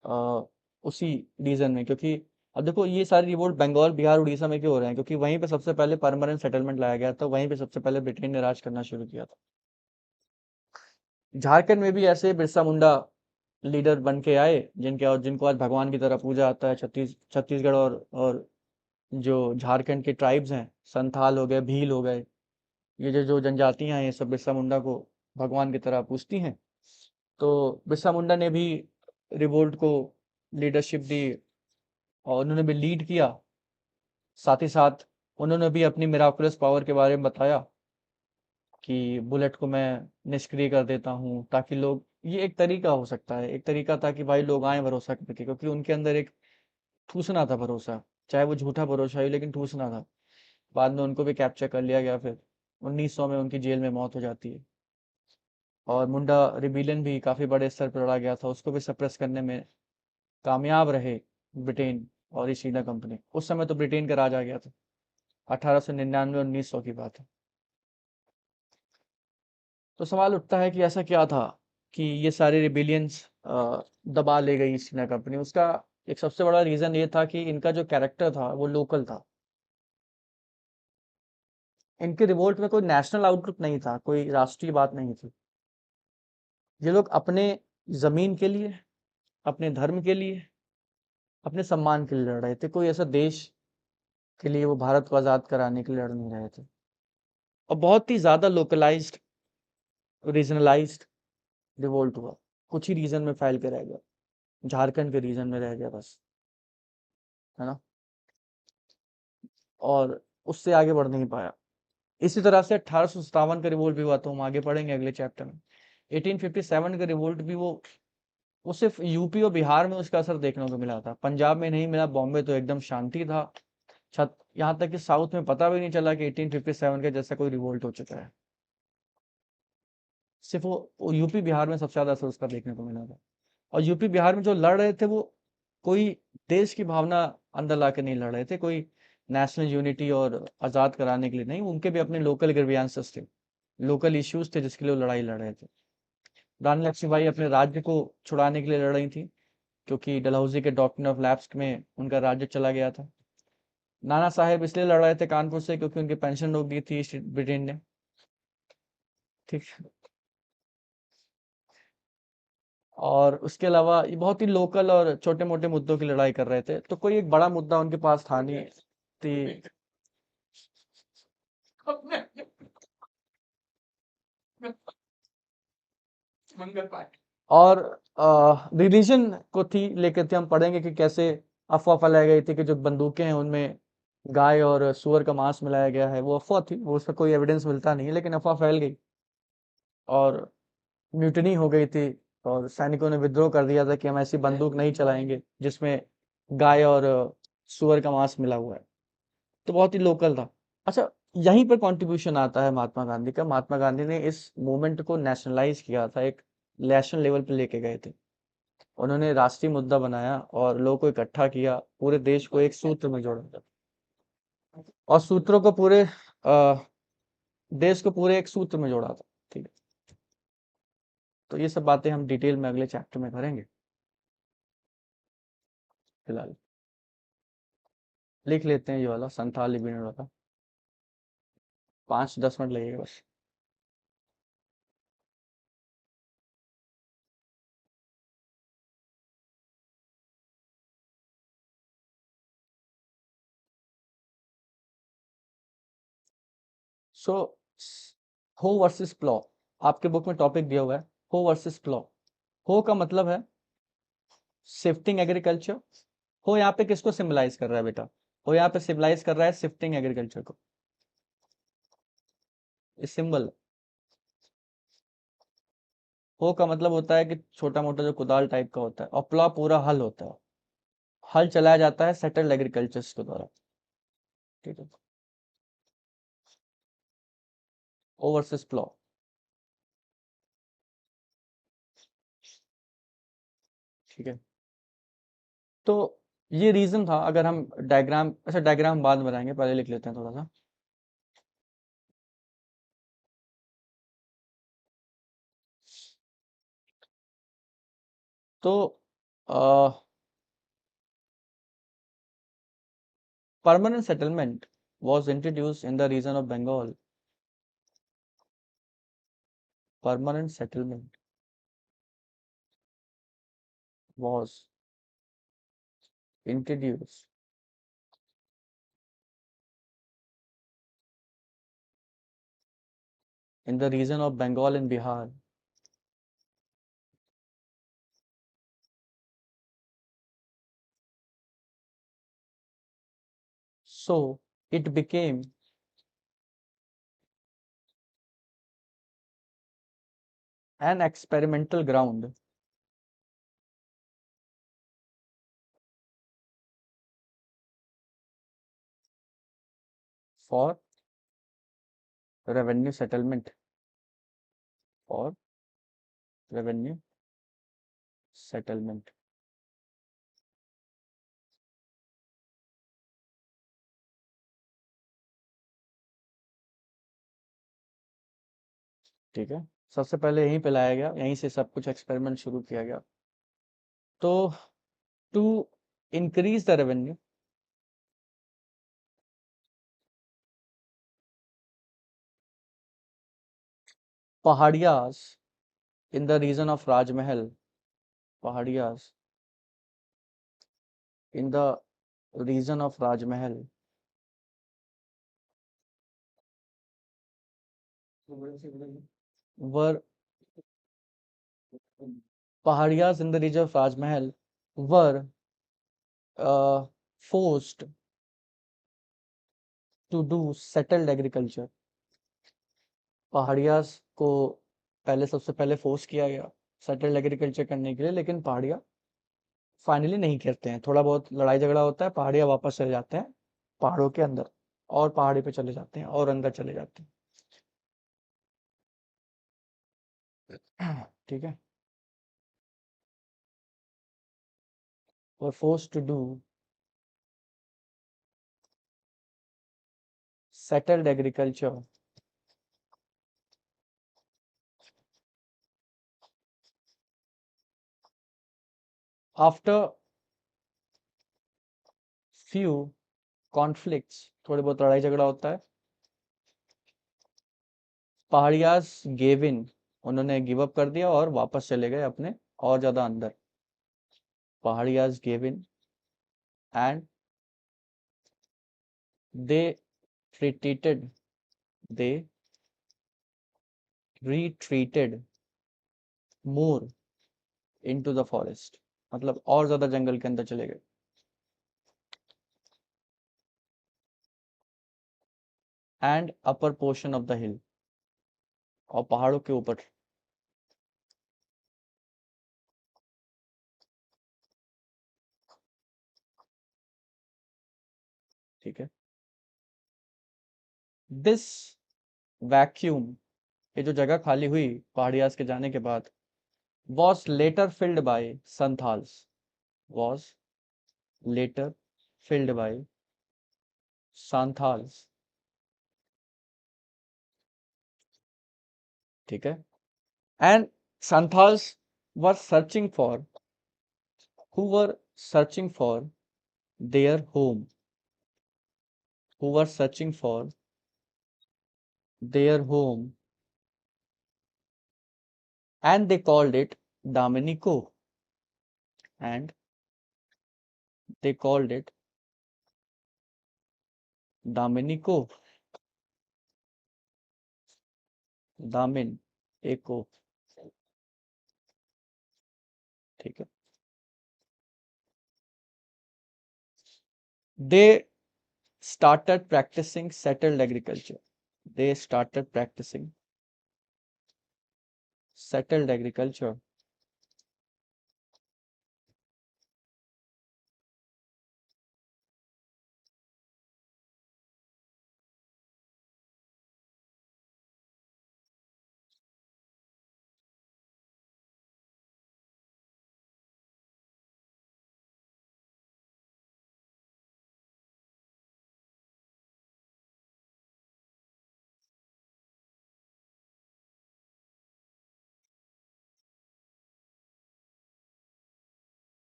आ, उसी रीजन में, क्योंकि अब देखो ये सारी रिवोल्ट बंगाल, बिहार, उड़ीसा में क्यों हो रहे हैं? क्योंकि वहीं पे सबसे पहले परमानेंट सेटलमेंट लाया गया था, वहीं पे सबसे पहले ब्रिटेन ने राज करना शुरू किया था। झारखंड में भी ऐसे बिरसा मुंडा लीडर बन के आए, जिनको आज भगवान की तरह पूजा आता है। छत्तीसगढ़ और जो झारखंड के ट्राइब्स हैं, संथाल हो गए, भील हो गए, ये जो जो जनजातियां हैं, ये सब बिरसा मुंडा को भगवान की तरह पूजती हैं। तो बिरसा मुंडा ने भी रिवोल्ट को लीडरशिप दी, और उन्होंने भी लीड किया। साथ ही साथ उन्होंने भी अपनी मिराकुलस पावर के बारे में बताया कि बुलेट को मैं निष्क्रिय कर देता हूँ, ताकि लोग, ये एक तरीका हो सकता है, एक तरीका था कि भाई लोग आए भरोसा करके, क्योंकि उनके अंदर एक ठूसना था भरोसा, चाहे वो झूठा भरोसा ही, लेकिन ठूसना था। बाद में उनको भी कैप्चर कर लिया गया फिर। 1900 में उनकी जेल में मौत हो जाती है। और मुंडा रिबेलियन भी काफ़ी बड़े स्तर पर लड़ा गया था, उसको भी सप्रेस करने में कामयाब रहे ब्रिटेन और ईस्ट इंडिया कंपनी। उस समय तो ब्रिटेन का राज आ गया था। 1899 1900 की बात है। तो सवाल उठता है कि ऐसा क्या था कि ये सारे रिबेलियंस दबा ले गई ईस्ट इंडिया कंपनी। उसका एक सबसे बड़ा रीजन ये था कि इनका जो कैरेक्टर था वो लोकल था। इनके रिवोल्ट में कोई नेशनल आउटलुक नहीं था, कोई राष्ट्रीय बात नहीं थी। ये लोग अपने जमीन के लिए, अपने धर्म के लिए, अपने सम्मान के लिए लड़ रहे थे। कोई ऐसा देश के लिए वो भारत को आजाद कराने के लिए लड़ नहीं रहे थे। और बहुत ही ज्यादा लोकलाइज्ड, रीजनलाइज्ड रिवोल्ट हुआ। कुछ ही रीजन में फैल के रह गया, झारखंड के रीजन में रह गया बस, है ना। और उससे आगे बढ़ नहीं पाया। इसी तरह से 1857 का रिवोल्ट भी हुआ, तो हम आगे पढ़ेंगे अगले चैप्टर में। 1857 का रिवोल्ट भी वो सिर्फ यूपी और बिहार में उसका असर देखने को मिला था, पंजाब में नहीं मिला। बॉम्बे तो एकदम शांति था। छत यहाँ तक कि साउथ में पता भी नहीं चला कि 1857 के जैसा कोई रिवोल्ट हो चुका है। सिर्फ वो यूपी बिहार में सबसे ज्यादा असर उसका देखने को मिला था। और यूपी बिहार में जो लड़ रहे थे वो कोई देश की भावना अंदर ला के नहीं लड़ रहे थे, कोई नेशनल यूनिटी और आजाद कराने के लिए नहीं। उनके भी अपने लोकल ग्रीवियंसेस थे, लोकल इश्यूज थे जिसके लिए वो लड़ाई लड़ रहे थे। रानी लक्ष्मीबाई अपने राज्य को छुड़ाने के लिए लड़ रही थी, क्योंकि डलहौजी के डॉक्ट्रिन ऑफ लैप्स में उनका राज्य चला गया था। नाना साहेब इसलिए लड़ रहे थे कानपुर से क्योंकि उनकी पेंशन रोक दी थी ब्रिटेन ने। ठीक। और उसके अलावा ये बहुत ही लोकल और छोटे मोटे मुद्दों की लड़ाई कर रहे थे, तो कोई एक बड़ा मुद्दा उनके पास था नहीं। थी। और रिलीजन को थी लेकर थे, हम पढ़ेंगे कि कैसे अफवाह फैलाई गई थी कि जो बंदूकें हैं उनमें गाय और सुअर का मांस मिलाया गया है। वो अफवाह थी, वो उसका कोई एविडेंस मिलता नहीं है, लेकिन अफवाह फैल गई। और म्यूटनी हो गई थी, और सैनिकों ने विद्रोह कर दिया था कि हम ऐसी बंदूक नहीं चलाएंगे जिसमें गाय और सुअर का मांस मिला हुआ है। तो बहुत ही लोकल था। अच्छा, यहीं पर कंट्रीब्यूशन आता है महात्मा गांधी का। महात्मा गांधी ने इस मूवमेंट को नेशनलाइज किया था, एक नेशनल लेवल पे लेके गए थे। उन्होंने राष्ट्रीय मुद्दा बनाया और लोगों को इकट्ठा किया, पूरे देश को एक सूत्र में जोड़ा था। और सूत्रों को पूरे देश को पूरे एक सूत्र में जोड़ा था। ठीक है। तो ये सब बातें हम डिटेल में अगले चैप्टर में करेंगे। फिलहाल लिख लेते हैं ये वाला संथाल लिपिड वाला। 5-10 मिनट लगेगा बस। सो हो वर्सेस प्लॉ, आपके बुक में टॉपिक दिया हुआ है, हो वर्सेस प्लॉ। हो का मतलब है शिफ्टिंग एग्रीकल्चर। हो यहाँ पे किसको सिम्बलाइज कर रहा है बेटा? हो यहाँ पे सिम्बलाइज कर रहा है शिफ्टिंग एग्रीकल्चर को। इस सिंबल हो का मतलब होता है कि छोटा मोटा जो कुदाल टाइप का होता है, और प्लॉ पूरा हल होता है। हल चलाया जाता है सेटल्ड एग्रीकल्चर के द्वारा। ठीक है। ओ वर्सेस प्लॉ। ठीक है। तो ये रीजन था। अगर हम डायग्राम, अच्छा डायग्राम बाद में बनाएंगे, पहले लिख लेते हैं थोड़ा सा। तो permanent settlement was introduced in the region of Bengal. Permanent settlement was introduced in the region of Bengal and Bihar. So it became an experimental ground for revenue settlement और रेवेन्यू सेटलमेंट। ठीक है, सबसे पहले यहीं पे लाया गया, यहीं से सब कुछ एक्सपेरिमेंट शुरू किया गया। तो to increase the revenue, Paharias in the region of Rajmahal, Paharias in the region of Rajmahal were Pahadiyas in the region of Rajmahal were forced to do settled agriculture। पहाड़ियास को पहले सबसे पहले फोर्स किया गया सेटल्ड एग्रीकल्चर करने के लिए, लेकिन पहाड़िया फाइनली नहीं करते हैं। थोड़ा बहुत लड़ाई झगड़ा होता है, पहाड़िया वापस चले जाते हैं पहाड़ों के अंदर, और पहाड़ी पे चले जाते हैं और अंदर चले जाते हैं। ठीक है, were forced to do settled agriculture after few conflicts। थोड़े बहुत लड़ाई झगड़ा होता है। पहाड़ियास गेव इन, उन्होंने गिव अप कर दिया और वापस चले गए अपने और ज्यादा अंदर। Paharias gave in and they retreated, they retreated more into the forest, मतलब और ज्यादा जंगल के अंदर चले गए। And upper portion of the हिल, और पहाड़ों के ऊपर। ठीक है, दिस वैक्यूम, ये जो जगह खाली हुई पहाड़ियास के जाने के बाद, was later filled by Santhals, was later filled by Santhals. ठीक है, and Santhals were searching for, who were searching for their home, who were searching for their home, and they called it Dominico, and they called it Dominico, दामिन एको। ठीक है, they started practicing settled agriculture, they started practicing settled agriculture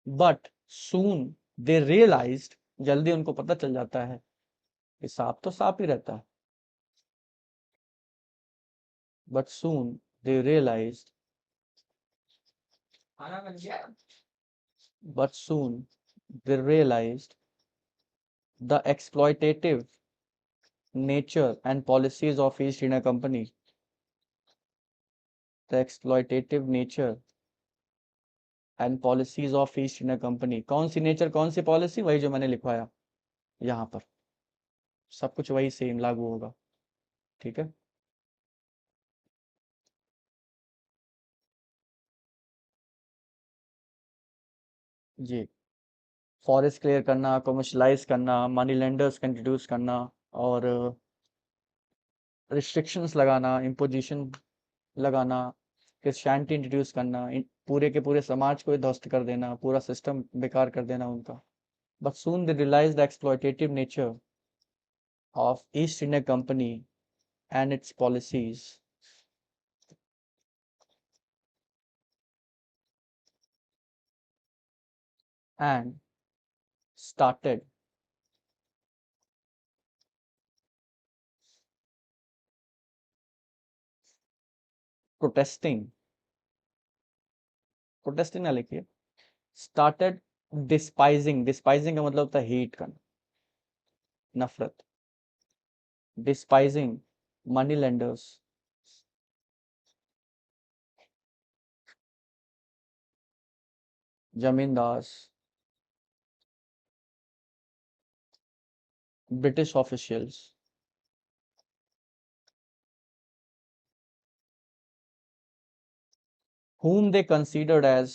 but soon they realized, जल्दी उनको पता चल जाता है कि सांप तो सांप ही रहता है। but soon they realized, but soon they realized the exploitative nature and policies of East India Company, the exploitative nature and policies of East India company. कौन सी नेचर, कौन सी पॉलिसी, वही जो मैंने लिखवाया यहाँ पर, सब कुछ वही सेम लागू होगा। ठीक है, जी, फॉरेस्ट क्लियर करना, कमर्शलाइज करना, मनी लेंडर्स का इंट्रोड्यूस करना, और रिस्ट्रिक्शंस लगाना, इम्पोजिशन लगाना, क्रिश्चियनिटी इंट्रोड्यूस करना, पूरे के पूरे समाज को ही ध्वस्त कर देना, पूरा सिस्टम बेकार कर देना उनका। But soon they realise the exploitative nature of East India Company and its policies and started protesting, protesting ना लिखिए, started despising का मतलब होता है हेट करना, नफरत, despising money lenders, जमींदार, British officials, whom they considered as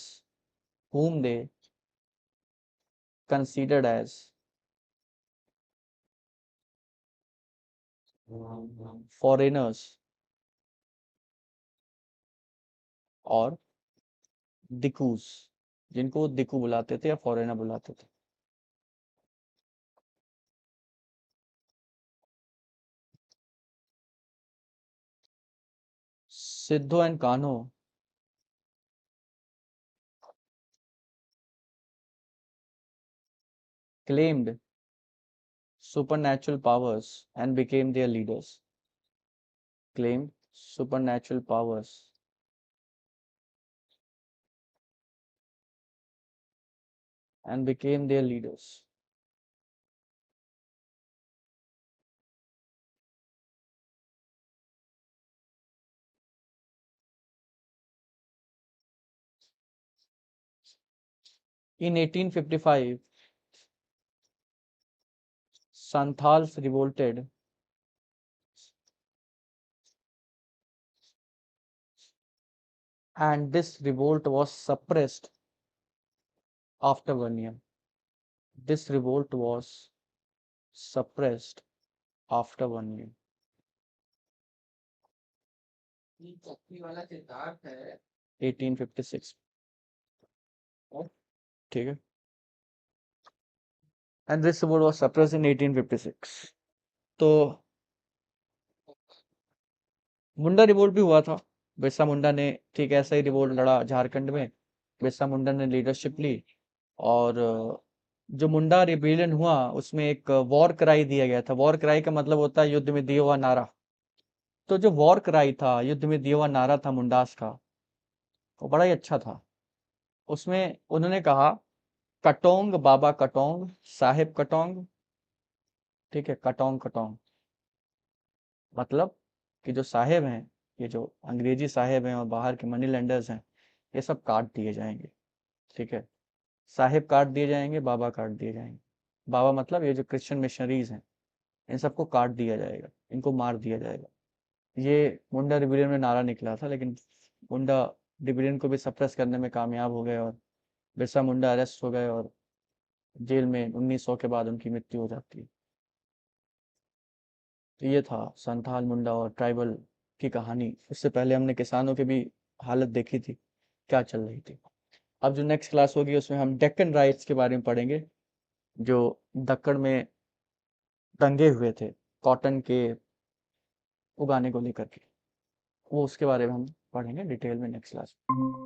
whom they considered as foreigners और दिकूस, जिनको वो दिकू बुलाते थे या फॉरेनर बुलाते थे। Sidhu and Kanho claimed supernatural powers and became their leaders, claimed supernatural powers and became their leaders. In 1855, Santhals revolted and this revolt was suppressed after 1 year. This revolt was suppressed after 1 year. 1856, ठीक है, and this revolt was suppressed in 1856. तो मुंडा revolt भी हुआ था, बिरसा मुंडा ने ठीक ऐसा ही revolt लड़ा झारखंड में, बिरसा मुंडा ने लीडरशिप ली और जो मुंडा रिबेलियन हुआ उसमें एक वॉर कराई दिया गया था। वॉर कराई का मतलब होता है युद्ध में दिया हुआ नारा। तो जो वॉर कराई था, युद्ध में दिया हुआ नारा था मुंडास का, वो बड़ा ही अच्छा था। उसमें उन्होंने कहा कटोंग बाबा कटोंग साहेब कटोंग, ठीक है, कटोंग कटोंग मतलब कि जो साहेब हैं, ये जो अंग्रेजी साहेब हैं और बाहर के मनी लेंडर्स हैं, ये सब काट दिए जाएंगे, ठीक है, साहेब काट दिए जाएंगे, बाबा काट दिए जाएंगे। बाबा मतलब ये जो क्रिश्चियन मिशनरीज हैं, इन सबको काट दिया जाएगा, इनको मार दिया जाएगा। ये मुंडा रिबेलियन में नारा निकला था, लेकिन मुंडा रिबेलियन को भी सप्रेस करने में कामयाब हो गए और बिरसा मुंडा अरेस्ट हो गए और जेल में 1900 के बाद उनकी मृत्यु हो जाती है। तो ये था संथाल मुंडा और ट्राइबल की कहानी। इससे पहले हमने किसानों की भी हालत देखी थी, क्या चल रही थी। अब जो नेक्स्ट क्लास होगी उसमें हम डेक्कन राइट्स के बारे में पढ़ेंगे, जो दक्कन में दंगे हुए थे कॉटन के उगाने को लेकर के, वो उसके बारे में हम पढ़ेंगे डिटेल में नेक्स्ट क्लास में।